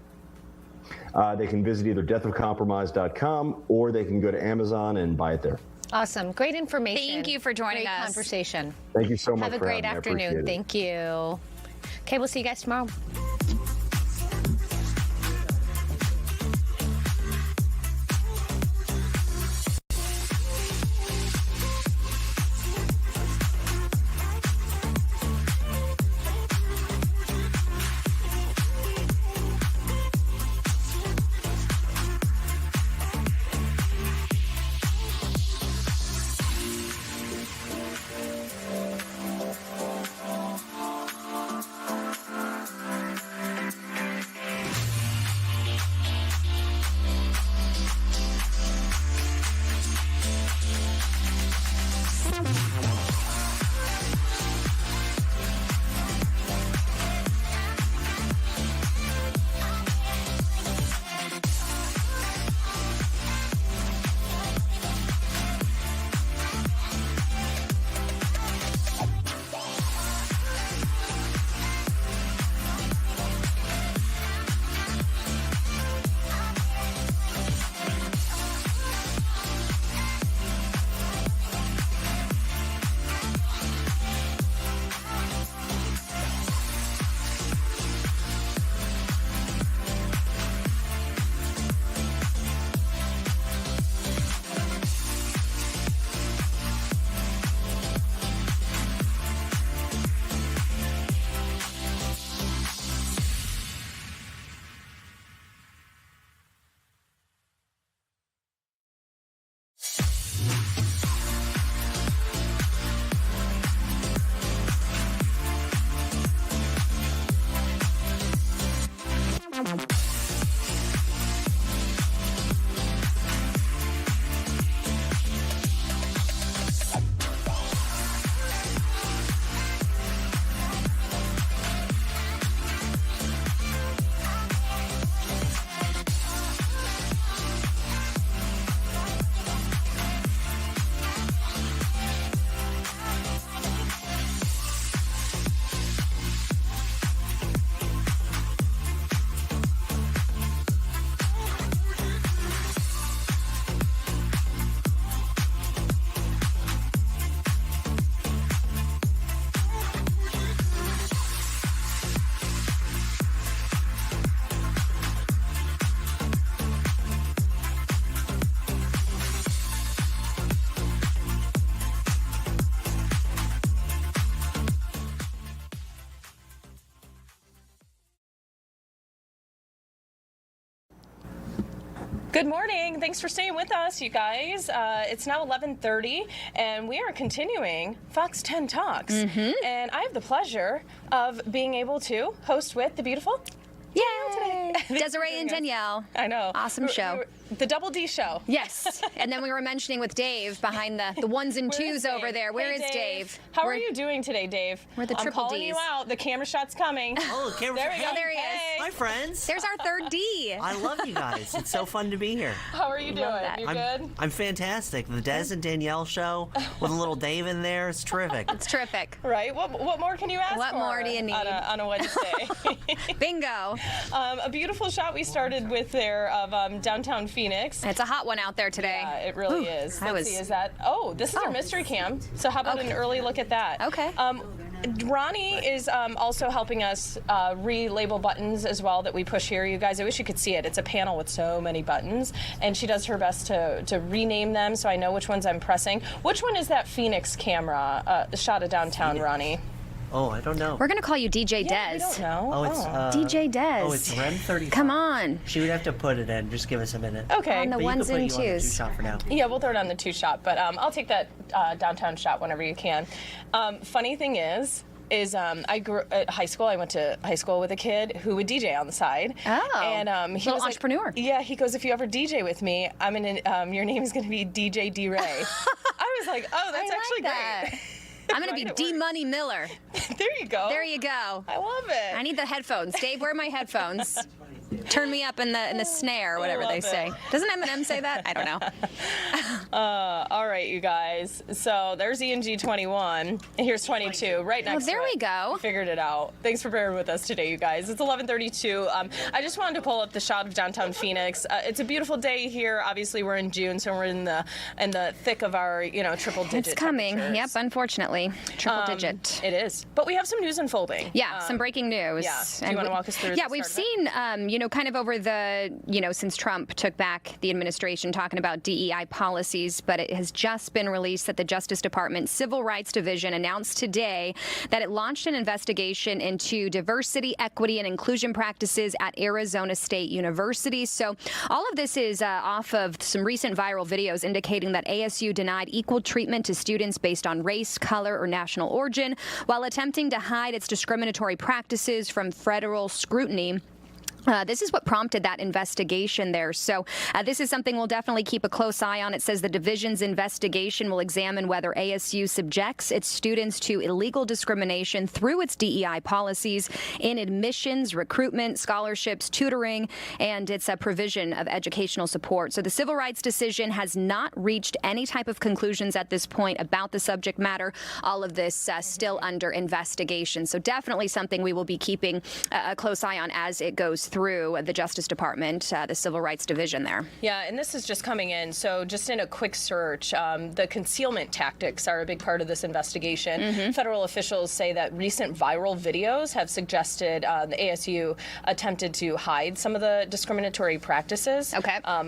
They can visit either deathofcompromise.com or they can go to Amazon and buy it there. Awesome. Great information. Thank you for joining us. Great conversation. Thank you so much. Have a great afternoon. Thank you. Okay, we'll see you guys tomorrow. Good morning. Thanks for staying with us, you guys. It's now 11:30, and we are continuing Fox 10 Talks. And I have the pleasure of being able to host with the beautiful Yay! Desiree and Danielle. I know. Awesome show. The Double D show. Yes. And then we were mentioning with Dave behind the ones and twos over there. Where is Dave? How are you doing today, Dave? We're the triple I'm calling Ds. you out. The camera shot's coming. Oh, the camera There we go. There he is. Hi, friends. There's our third D. I love you guys. It's so fun to be here. How are you doing? You good? I'm fantastic. The Des and Danielle show with a little Dave in there is terrific. It's terrific. Right? What more can you ask for? What more do you need? On a Wednesday? Bingo. A beautiful shot we started with there of downtown Phoenix. It's a hot one out there today. Yeah, it really is. Let's see, is that... Oh, this is our mystery cam. So how about an early look at that? Okay. Ronnie is also helping us relabel buttons as well that we push here. You guys, I wish you could see it. It's a panel with so many buttons, and she does her best to rename them so I know which ones I'm pressing. Which one is that Phoenix camera shot of downtown, Ronnie? Oh, I don't know. We're going to call you DJ Des. I don't know. Oh, it's DJ Des. Oh, it's Ren 35. Come on. She would have to put it in. Just give us a minute. Okay. On the But ones you and could put you on the twos. two-shot for now. Yeah, we'll throw it on the two-shot, but I'll take that downtown shot whenever you can. Funny thing is I grew at high school. I went to high school with a kid who would DJ on the side. Oh, and he little was entrepreneur. Like, yeah, he goes, if you ever DJ with me, I'm in. Your name is going to be DJ D Ray. I was like, oh, that's actually great. I'm going to be D Money Miller. There you go. There you go. I love it. I need the headphones. Dave, where are my headphones? Turn me up in the snare, or whatever they say. Doesn't Eminem say that? I don't know. All right, you guys. So there's ENG 21. Here's 22, right next to it. There we go. Figured it out. Thanks for bearing with us today, you guys. It's 11:32. I just wanted to pull up the shot of downtown Phoenix. It's a beautiful day here. Obviously, we're in June, so we're in the thick of our triple digit. It's coming. Yep, unfortunately, triple digit. It is. But we have some news unfolding. Yeah, some breaking news. Yeah. Do you want to walk us through? Yeah, we've seen, kind of over the, since Trump took back the administration, talking about DEI policies, but it has just been released that the Justice Department Civil Rights Division announced today that it launched an investigation into diversity, equity, and inclusion practices at Arizona State University. So all of this is off of some recent viral videos indicating that ASU denied equal treatment to students based on race, color, or national origin, while attempting to hide its discriminatory practices from federal scrutiny. This is what prompted that investigation there. So this is something we'll definitely keep a close eye on. It says the division's investigation will examine whether ASU subjects its students to illegal discrimination through its DEI policies in admissions, recruitment, scholarships, tutoring, and its provision of educational support. So the civil rights decision has not reached any type of conclusions at this point about the subject matter. All of this still under investigation. So definitely something we will be keeping a close eye on as it goes through the Justice Department, the Civil Rights Division there. Yeah, and this is just coming in. So just in a quick search, the concealment tactics are a big part of this investigation. Federal officials say that recent viral videos have suggested the ASU attempted to hide some of the discriminatory practices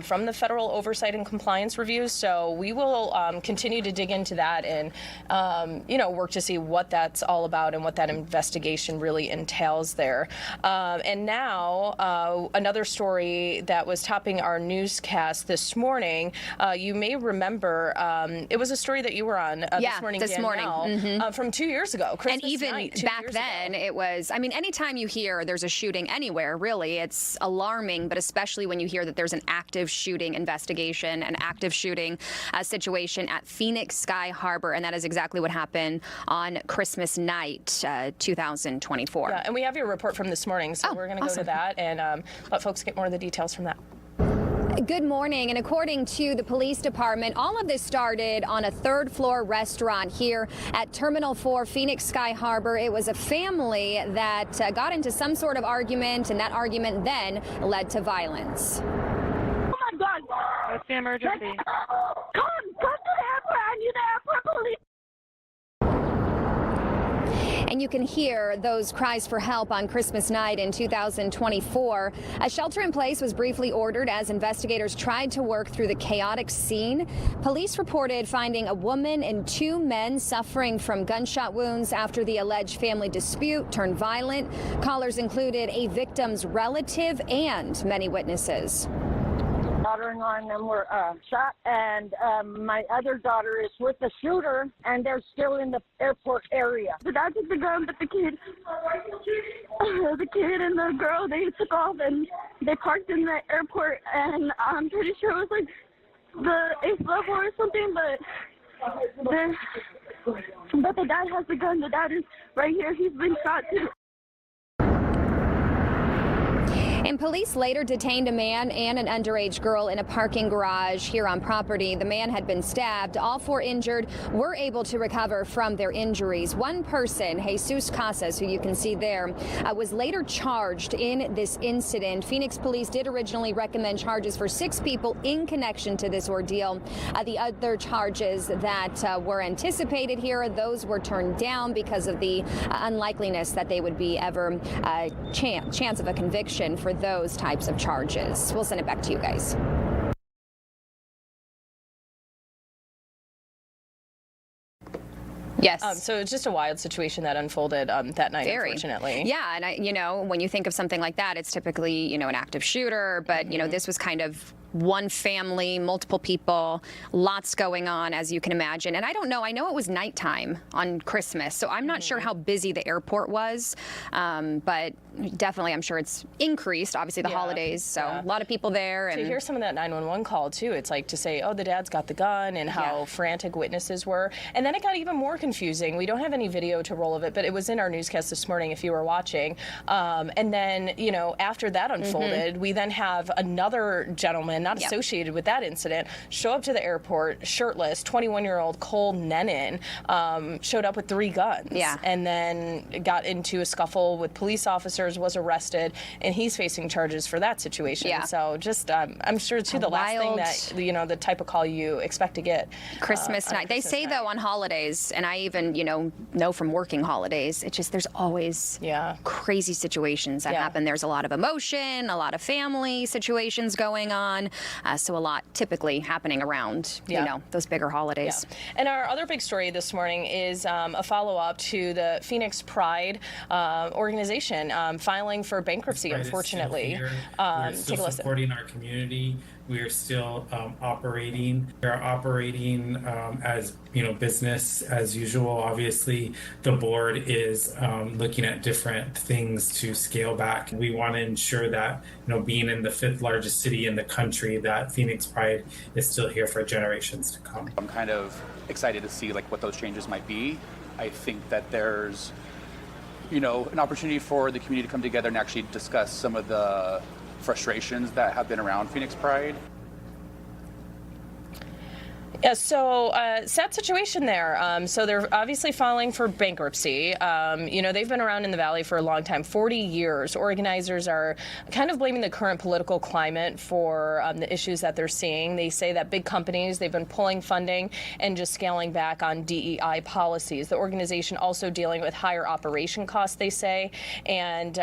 from the federal oversight and compliance reviews. So we will continue to dig into that and, work to see what that's all about and what that investigation really entails there. And now, another story that was topping our newscast this morning. You may remember it was a story that you were on this morning, Danielle, from 2 years ago. Christmas and even night, back then, it was, anytime you hear there's a shooting anywhere, really, it's alarming, but especially when you hear that there's an active shooting investigation, an active shooting situation at Phoenix Sky Harbor, and that is exactly what happened on Christmas night, 2024. Yeah, and we have your report from this morning, so we're going to go to that and let folks get more of the details from that. Good morning. And according to the police department, all of this started on a third-floor restaurant here at Terminal 4, Phoenix Sky Harbor. It was a family that got into some sort of argument, and that argument then led to violence. Oh, my God. What's the emergency? Come to the airport. I need the airport police. And you can hear those cries for help on Christmas night in 2024. A shelter in place was briefly ordered as investigators tried to work through the chaotic scene. Police reported finding a woman and two men suffering from gunshot wounds after the alleged family dispute turned violent. Callers included a victim's relative and many witnesses. daughter-in-law and them were shot, and my other daughter is with the shooter, and they're still in the airport area. The dad took the gun, but the kid and the girl, they took off, and they parked in the airport, and I'm pretty sure it was like the 8th level or something, but the dad has the gun. The dad is right here. He's been shot too. And police later detained a man and an underage girl in a parking garage here on property. The man had been stabbed. All 4 injured were able to recover from their injuries. One person, Jesus Casas, who you can see there, was later charged in this incident. Phoenix police did originally recommend charges for 6 people in connection to this ordeal. The other charges that were anticipated here, those were turned down because of the unlikeliness that they would be ever chance of a conviction for those types of charges. We'll send it back to you guys. Yes. So it's just a wild situation that unfolded that night, unfortunately. Yeah, and when you think of something like that, it's typically, an active shooter, but, this was kind of one family, multiple people, lots going on, as you can imagine. And I don't know, I know it was nighttime on Christmas, so I'm not sure how busy the airport was, but definitely I'm sure it's increased, obviously the holidays, so a lot of people there. And to hear some of that 911 call too, it's like to say, oh, the dad's got the gun, and how frantic witnesses were. And then it got even more confusing. We don't have any video to roll of it, but it was in our newscast this morning if you were watching. And then, after that unfolded, we then have another gentleman, not associated with that incident, show up to the airport shirtless. 21-year-old Cole Nennan showed up with 3 guns. And then got into a scuffle with police officers, was arrested, and he's facing charges for that situation. So just, I'm sure too, the last thing that, the type of call you expect to get. Christmas night. They say though on holidays, and I even, know from working holidays, it's just, there's always crazy situations that happen. There's a lot of emotion, a lot of family situations going on. So a lot typically happening around, those bigger holidays. And our other big story this morning is a follow-up to the Phoenix Pride organization filing for bankruptcy, unfortunately. We're still supporting our community. We are still operating. We are operating as business as usual. Obviously, the board is looking at different things to scale back. We want to ensure that being in the 5th largest city in the country, that Phoenix Pride is still here for generations to come. I'm kind of excited to see what those changes might be. I think that there's an opportunity for the community to come together and actually discuss some of the frustrations that have been around Phoenix Pride. Yeah, so sad situation there. So they're obviously filing for bankruptcy. They've been around in the Valley for a long time, 40 years. Organizers are kind of blaming the current political climate for the issues that they're seeing. They say that big companies, they've been pulling funding and just scaling back on DEI policies. The organization also dealing with higher operation costs, they say, and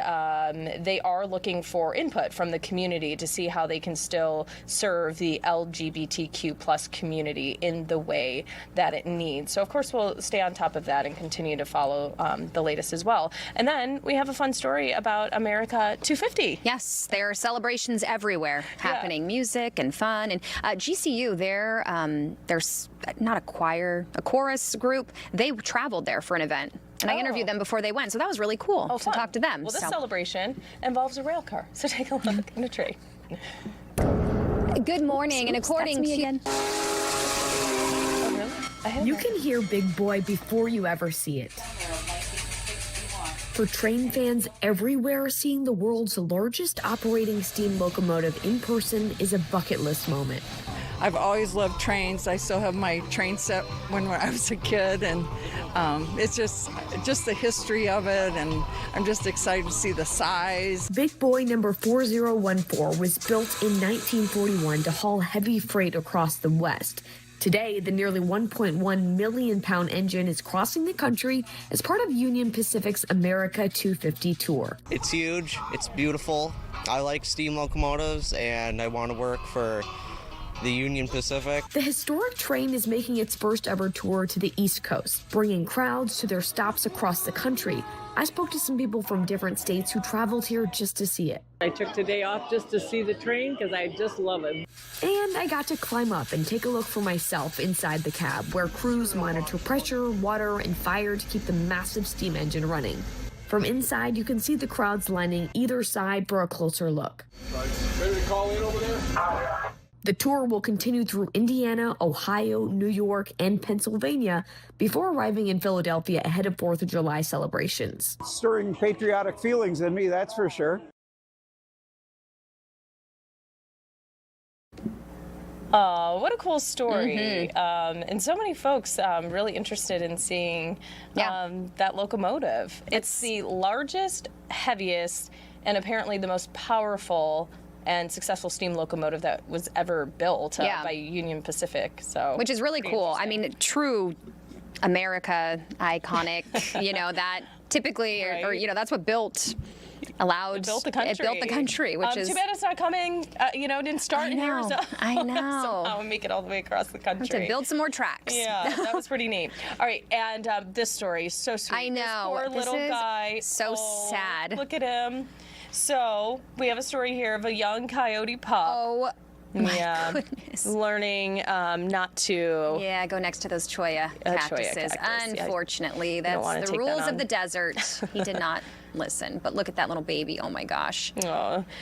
they are looking for input from the community to see how they can still serve the LGBTQ plus community in the way that it needs. So of course we'll stay on top of that and continue to follow the latest as well. And then we have a fun story about America 250. Yes, there are celebrations everywhere happening, music and fun. And GCU, there's not a choir, a chorus group. They traveled there for an event. And I interviewed them before they went, so that was really cool to talk to them. Well, this celebration involves a rail car, so take a look in a tree. Good morning, and according to... You can hear Big Boy before you ever see it. For train fans everywhere, seeing the world's largest operating steam locomotive in person is a bucket list moment. I've always loved trains. I still have my train set when I was a kid, and it's just the history of it, and I'm just excited to see the size. Big Boy number 4014 was built in 1941 to haul heavy freight across the West. Today, the nearly 1.1 million pound engine is crossing the country as part of Union Pacific's America 250 tour. It's huge, it's beautiful. I like steam locomotives, and I want to work for the Union Pacific. The historic train is making its first ever tour to the East Coast, bringing crowds to their stops across the country. I spoke to some people from different states who traveled here just to see it. I took today off just to see the train because I just love it. And I got to climb up and take a look for myself inside the cab, where crews monitor pressure, water, and fire to keep the massive steam engine running. From inside, you can see the crowds lining either side for a closer look. Ready to call in over there? The tour will continue through Indiana, Ohio, New York, and Pennsylvania before arriving in Philadelphia ahead of 4th of July celebrations. Stirring patriotic feelings in me, that's for sure. Oh, what a cool story. And so many folks really interested in seeing that locomotive. It's the largest, heaviest, and apparently the most powerful and successful steam locomotive that was ever built by Union Pacific. So, which is really cool. I mean, true America, iconic, that typically, or that's what allowed built the country. It built the country, which is too bad it's not coming. Didn't start in Arizona. I know. Somehow make it all the way across the country. To build some more tracks. Yeah, that was pretty neat. All right, and this story is so sweet. I know. This poor little guy. So sad. Look at him. So we have a story here of a young coyote pup. Oh. My goodness. Learning not to go next to those cholla cactuses. Unfortunately, that's the rules of the desert. He did not listen, but look at that little baby. Oh my gosh.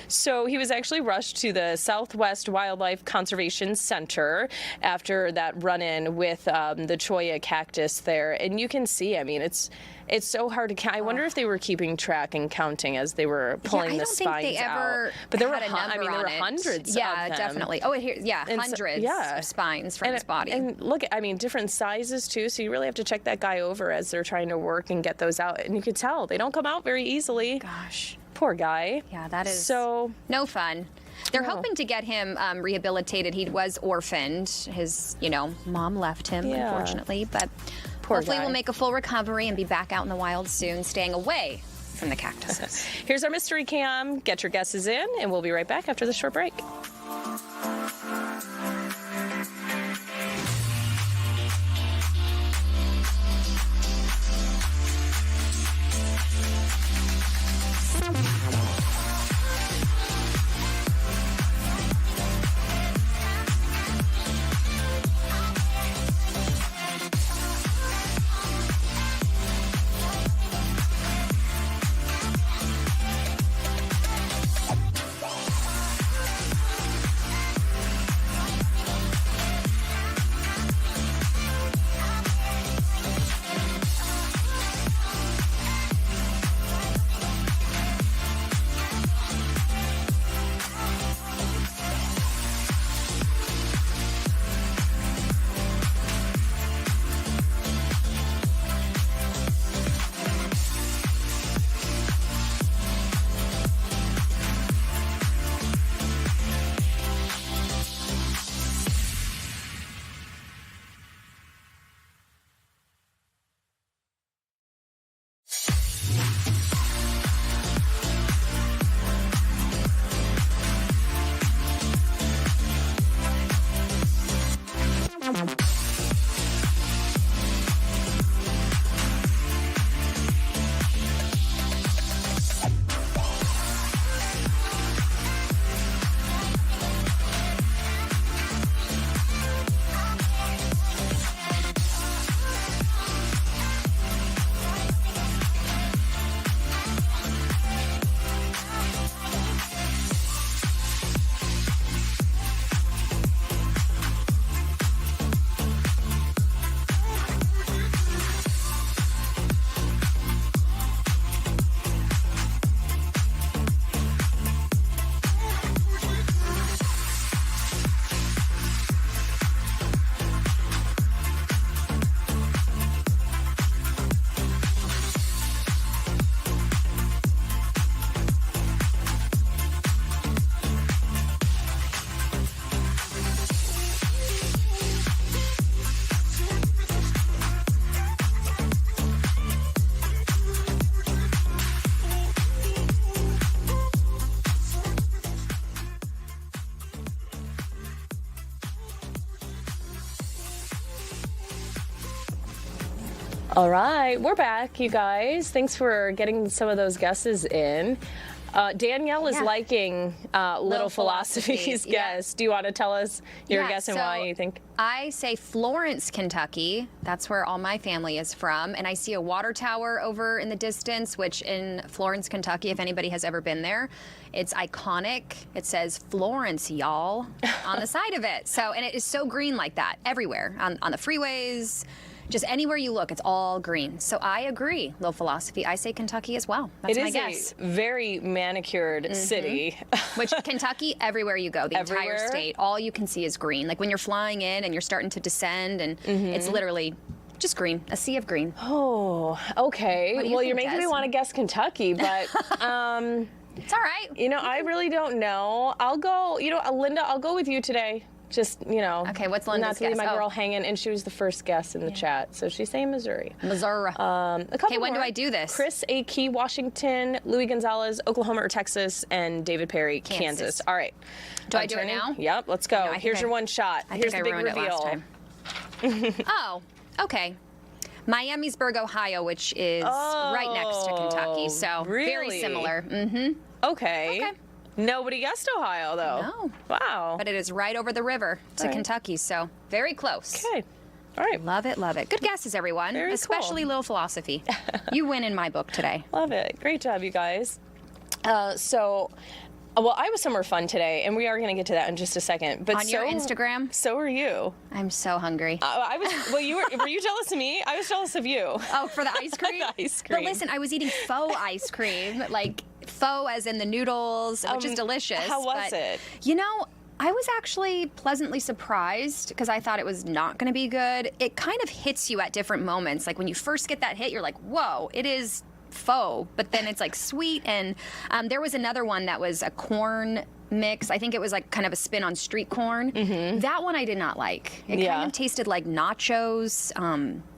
So he was actually rushed to the Southwest Wildlife Conservation Center after that run-in with the cholla cactus there, and you can see, I mean, it's so hard to count. I wonder if they were keeping track and counting as they were pulling the spines out. I don't think they ever but there were had a number there on were it. hundreds Yeah, of them. definitely. Oh, here, And hundreds of spines from his body. And look, I mean, different sizes too, so you really have to check that guy over as they're trying to work and get those out. And you could tell they don't come out very easily. Gosh. Poor guy. Yeah, that is so no fun. They're hoping to get him rehabilitated. He was orphaned. His, mom left him, unfortunately, but hopefully we'll make a full recovery and be back out in the wild soon, staying away from the cactuses. Here's our mystery cam. Get your guesses in, and we'll be right back after this short break. All right, we're back, you guys. Thanks for getting some of those guesses in. Danielle is liking Little Philosophy's guess. Do you want to tell us your guess and why you think? I say Florence, Kentucky. That's where all my family is from. And I see a water tower over in the distance, which in Florence, Kentucky, if anybody has ever been there, it's iconic. It says Florence, y'all, on the side of it. So, and it is so green like that everywhere, on the freeways. Just anywhere you look, it's all green. So I agree, Low Philosophy. I say Kentucky as well. That's my guess. It is a very manicured city. Which Kentucky, everywhere you go, the Everywhere? entire state, all you can see is green. Like when you're flying in and you're starting to descend, and it's literally just green, a sea of green. Oh, okay. Well, you're making me want to guess Kentucky, but it's all right. You know, I really don't know. I'll go. You know, Linda, I'll go with you today. Just, you know. Okay, what's Linda's not to leave guess? my girl hanging, and she was the first guess in the chat, so she's saying Missouri. Missouri. Okay, when do I do this? Chris A. Key, Washington, Louis Gonzalez, Oklahoma or Texas, and David Perry, Kansas. All right. Do I do it now? Yep, let's go. No, Here's your one shot. Here's the big reveal. Oh, okay. Miamisburg, Ohio, which is right next to Kentucky, so very similar. Okay. Nobody guessed Ohio, though. No. Wow. But it is right over the river to Kentucky, so very close. Okay. All right. Love it, love it. Good guesses, everyone. Very Especially Low Philosophy. You win in my book today. Love it. Great job, you guys. Well, I was somewhere fun today, and we are going to get to that in just a second. But on your Instagram? So are you. I'm so hungry. Well, were you jealous of me? I was jealous of you. Oh, for the ice cream? The ice cream. But listen, I was eating faux ice cream, like faux as in the noodles, which is delicious. How was it? You know, I was actually pleasantly surprised because I thought it was not going to be good. It kind of hits you at different moments. Like when you first get that hit, you're like, whoa, it is faux, but then it's like sweet. And there was another one that was a corn mix. I think it was like kind of a spin on street corn. That one I did not like. It kind of tasted like nachos,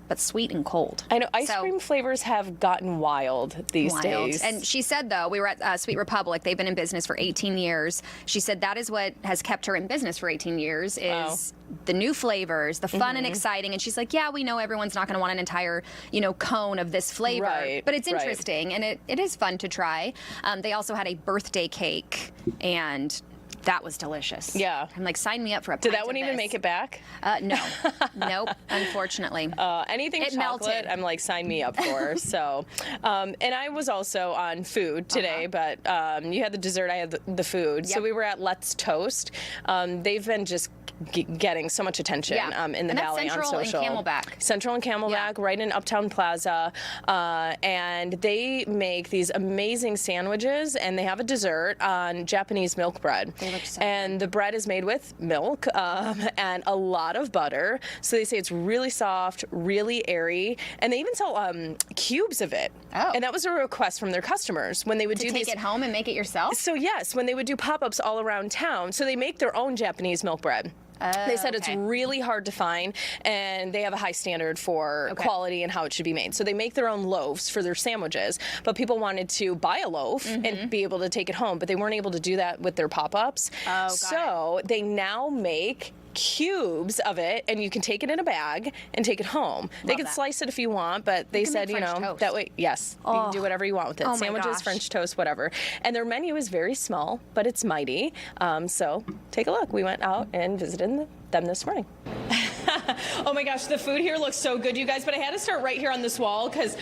but sweet and cold. I know ice cream flavors have gotten wild these days. And she said, though, we were at Sweet Republic. They've been in business for 18 years. She said that is what has kept her in business for 18 years is the new flavors, the fun and exciting. And she's like, yeah, we know everyone's not going to want an entire, cone of this flavor. But it's interesting, and it is fun to try. They also had a birthday cake, and that was delicious. Yeah. I'm like, sign me up for a Did pint that one of even this. make it back? No. Nope, unfortunately. Anything it chocolate, melted. I'm like, sign me up for. So, and I was also on food today, but you had the dessert, I had the food. So we were at Let's Toast. They've been just getting so much attention in the Valley on social. Central and Camelback. Central and Camelback, right in Uptown Plaza. And they make these amazing sandwiches, and they have a dessert on Japanese milk bread. And the bread is made with milk and a lot of butter. So they say it's really soft, really airy, and they even sell cubes of it. Oh. And that was a request from their customers when they would to take it home and make it yourself? So yes, when they would do pop-ups all around town. So they make their own Japanese milk bread. They said it's really hard to find, and they have a high standard for quality and how it should be made. So they make their own loaves for their sandwiches, but people wanted to buy a loaf and be able to take it home, but they weren't able to do that with their pop-ups. So they now make cubes of it, and you can take it in a bag and take it home. They can slice it if you want, but they said, that way, you can do whatever you want with it. Sandwiches, French toast, whatever. And their menu is very small, but it's mighty. So take a look. We went out and visited them this morning. Oh my gosh, the food here looks so good, you guys, but I had to start right here on this wall because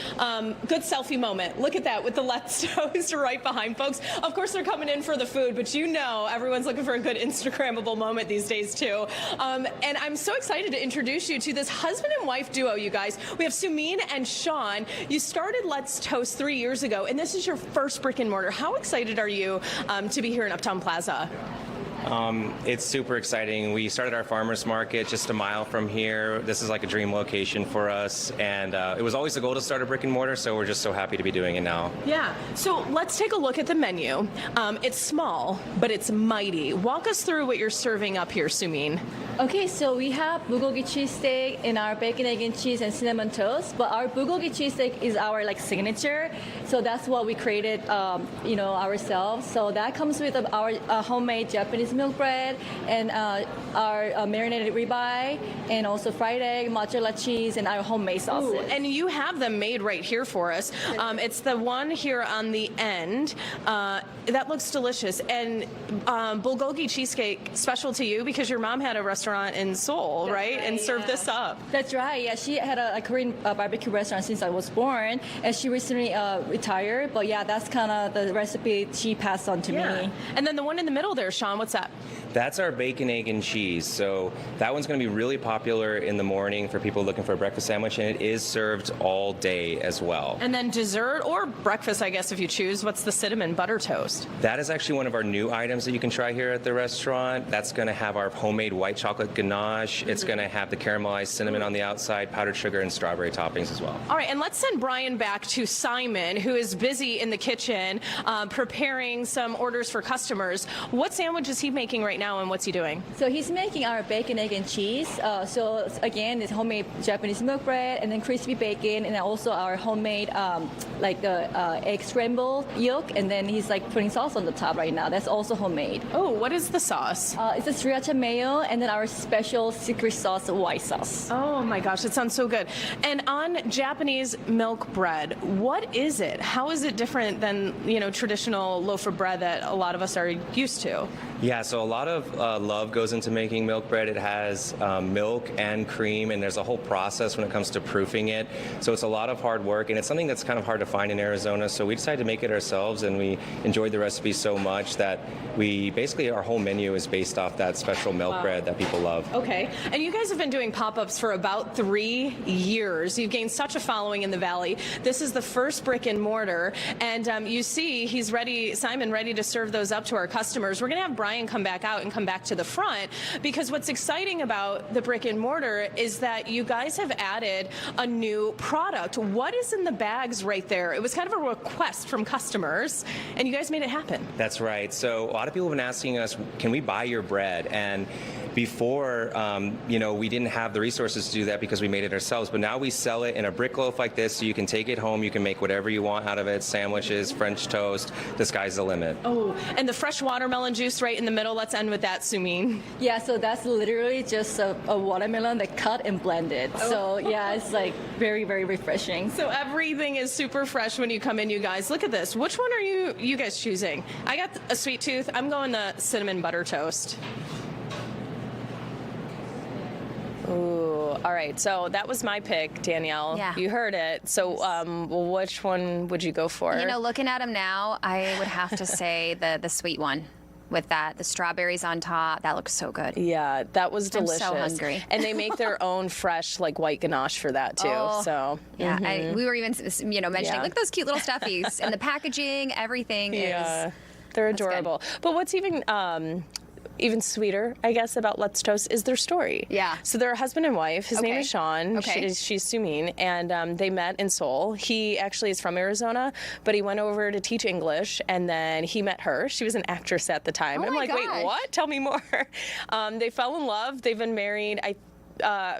good selfie moment. Look at that with the Let's Toast right behind folks. Of course, they're coming in for the food, but everyone's looking for a good Instagrammable moment these days too. And I'm so excited to introduce you to this husband and wife duo, you guys. We have Sumeen and Sean. You started Let's Toast 3 years ago, and this is your first brick and mortar. How excited are you to be here in Uptown Plaza? It's super exciting. We started our farmers market just a mile from here. This is like a dream location for us, and it was always the goal to start a brick and mortar, so we're just so happy to be doing it now. Yeah, so let's take a look at the menu. It's small, but it's mighty. Walk us through what you're serving up here, Sumeen. Okay, so we have bulgogi cheesesteak in our bacon, egg, and cheese and cinnamon toast, but our bulgogi cheesesteak is our signature, so that's what we created, ourselves. So that comes with our homemade Japanese Japanese milk bread, and our marinated ribeye, and also fried egg, mozzarella cheese, and our homemade sauces. Ooh, and you have them made right here for us. It's the one here on the end. That looks delicious. And bulgogi cheesecake, special to you because your mom had a restaurant in Seoul, right? And served this up. That's right. Yeah, she had a Korean barbecue restaurant since I was born, and she recently retired. But yeah, that's kind of the recipe she passed on to me. And then the one in the middle there, Sean, what's that? That's our bacon, egg, and cheese. So that one's going to be really popular in the morning for people looking for a breakfast sandwich, and it is served all day as well. And then dessert or breakfast, I guess, if you choose, what's the cinnamon butter toast? That is actually one of our new items that you can try here at the restaurant. That's going to have our homemade white chocolate ganache. It's going to have the caramelized cinnamon on the outside, powdered sugar, and strawberry toppings as well. All right, and let's send Brian back to Simon, who is busy in the kitchen preparing some orders for customers. What sandwich is he making right now, and what's he doing? So he's making our bacon, egg, and cheese. So again, it's homemade Japanese milk bread, and then crispy bacon, and then also our homemade like the egg scrambled yolk, and then he's like putting sauce on the top right now. That's also homemade. Oh, what is the sauce? It's a sriracha mayo, and then our special secret sauce, white sauce. Oh my gosh, it sounds so good. And on Japanese milk bread, what is it? How is it different than, traditional loaf of bread that a lot of us are used to? Yeah, so a lot of love goes into making milk bread. It has milk and cream, and there's a whole process when it comes to proofing it. So it's a lot of hard work, and it's something that's kind of hard to find in Arizona. So we decided to make it ourselves, and we enjoyed the recipe so much that our whole menu is based off that special milk bread that people love. Okay, and you guys have been doing pop-ups for about 3 years. You've gained such a following in the Valley. This is the first brick and mortar, and you see he's ready, Simon, ready to serve those up to our customers. We're going to have Brian come back out and come back to the front, because what's exciting about the brick and mortar is that you guys have added a new product. What is in the bags right there? It was kind of a request from customers, and you guys made it happen. That's right. So a lot of people have been asking us, can we buy your bread? And before, we didn't have the resources to do that because we made it ourselves. But now we sell it in a brick loaf like this, so you can take it home. You can make whatever you want out of it, sandwiches, French toast. The sky's the limit. Oh, and the fresh watermelon juice right in the middle. Let's end with that, Sumin. Yeah, so that's literally just a watermelon that cut and blended. Oh. So yeah, it's like very, very refreshing. So everything is super fresh when you come in, you guys. Look at this. Which one are you guys choosing? I got a sweet tooth. I'm going the cinnamon butter toast. Ooh, all right. So that was my pick, Danielle. Yeah. You heard it. So which one would you go for? Looking at them now, I would have to say the sweet one. With the strawberries on top, that looks so good. Yeah, that was delicious. I'm so hungry. And they make their own fresh, white ganache for that too. Oh, so yeah, we were even, mentioning look at those cute little stuffies and the packaging, everything is. They're adorable. But what's even sweeter, I guess, about Let's Toast is their story. Yeah. So they're a husband and wife. His name is Sean. Okay. She's Sumin, and they met in Seoul. He actually is from Arizona, but he went over to teach English, and then he met her. She was an actress at the time. I'm like, wait, what? Tell me more. They fell in love. They've been married,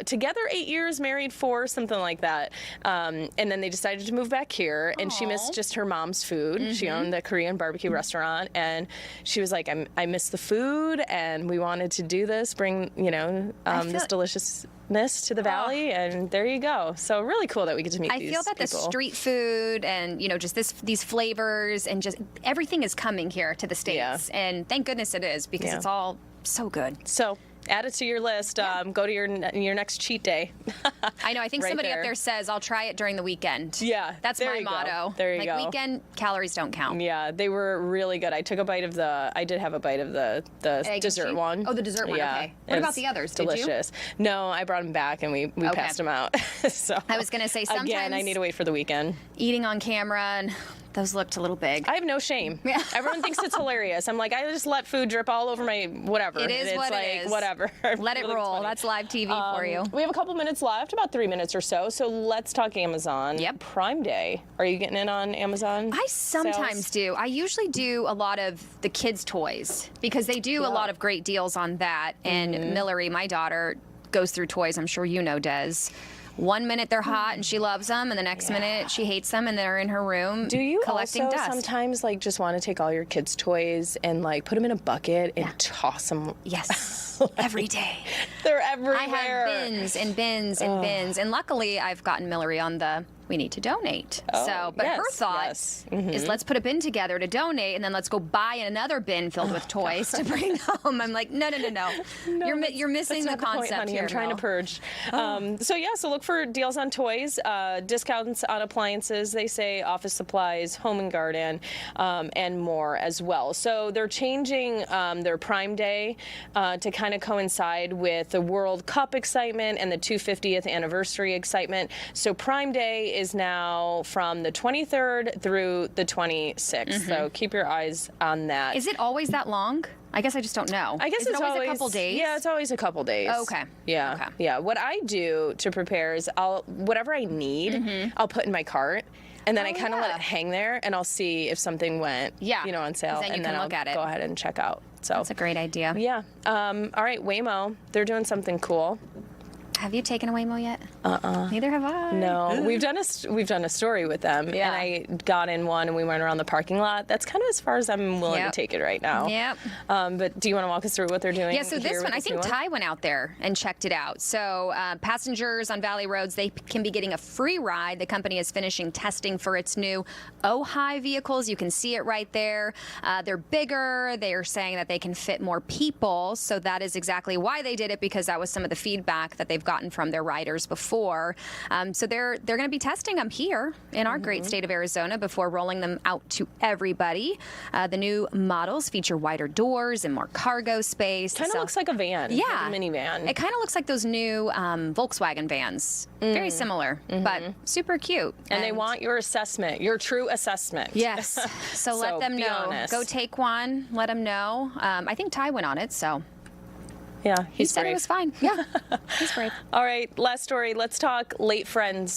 together 8 years, married 4, something like that. And then they decided to move back here, and she missed just her mom's food. Mm-hmm. She owned the Korean barbecue restaurant, and she was like, I miss the food, and we wanted to do this, bring, this deliciousness to the Valley, and there you go. So really cool that we get to meet these people. I feel that the street food and, just these flavors and just everything is coming here to the States. Yeah. And thank goodness it is, because it's all so good. So add it to your list. Go to your next cheat day. I know. I think somebody up there says, I'll try it during the weekend. Yeah. That's my motto. There you go. Weekend calories don't count. Yeah. They were really good. I did have a bite of the dessert one. Oh, the dessert one. Okay. What about the others? Delicious. Did you? No, I brought them back and we passed them out. So I was going to say, sometimes. Again, I need to wait for the weekend. Eating on camera and those looked a little big. I have no shame. Yeah. Everyone thinks it's hilarious. I'm like, I just let food drip all over my whatever. It is what it is. Whatever. Let it roll. That's live TV for you. We have a couple minutes left, about 3 minutes or so. So let's talk Amazon. Yep. Prime Day. Are you getting in on Amazon? I sometimes do. I usually do a lot of the kids' toys because they do a lot of great deals on that. And Millery, my daughter, goes through toys. I'm sure you know, Des. 1 minute they're hot and she loves them, and the next minute she hates them and they're in her room collecting also dust. sometimes like just want to take all your kids' toys and like put them in a bucket and toss them? Yes, every day. They're everywhere. I have bins and bins and bins, and luckily I've gotten Millery on the we need to donate. But her thought is let's put a bin together to donate, and then let's go buy another bin filled with toys to bring home. I'm like, no. You're missing the concept honey. here. I'm trying to purge. So look for deals on toys, discounts on appliances, they say, office supplies, home and garden, and more as well. So they're changing their Prime Day to kind of coincide with the World Cup excitement and the 250th anniversary excitement. So Prime Day is now from the 23rd through the 26th. So keep your eyes on that. Is it always that long? I guess I just don't know. I guess it's always a couple days. Yeah, it's always a couple days. Okay. Yeah. Okay. Yeah. What I do to prepare is whatever I need, I'll put in my cart. And then I kind of let it hang there, and I'll see if something went, on sale. Then you and can then look I'll at it. go ahead and check out. So that's a great idea. Yeah. All right, Waymo, they're doing something cool. Have you taken a Waymo yet? Neither have I. No, we've done a story with them, and I got in one, and we went around the parking lot. That's kind of as far as I'm willing to take it right now. Yep. But do you want to walk us through what they're doing? Yeah. So this one, I think Ty went out there and checked it out. So passengers on Valley roads, they can be getting a free ride. The company is finishing testing for its new Ojai vehicles. You can see it right there. They're bigger. They are saying that they can fit more people. So that is exactly why they did it, because that was some of the feedback that they've gotten from their riders before. So they're going to be testing them here in our great state of Arizona before rolling them out to everybody. The new models feature wider doors and more cargo space. Kind of looks like a van. Yeah. Like a minivan. It kind of looks like those new Volkswagen vans. Very similar, but super cute. And they want your assessment, your true assessment. Yes. So let them be know. honest. Go take one. Let them know. I think Ty went on it, so. Yeah, he said brave. it was fine. Yeah, he's brave. All right, last story. Let's talk late friends.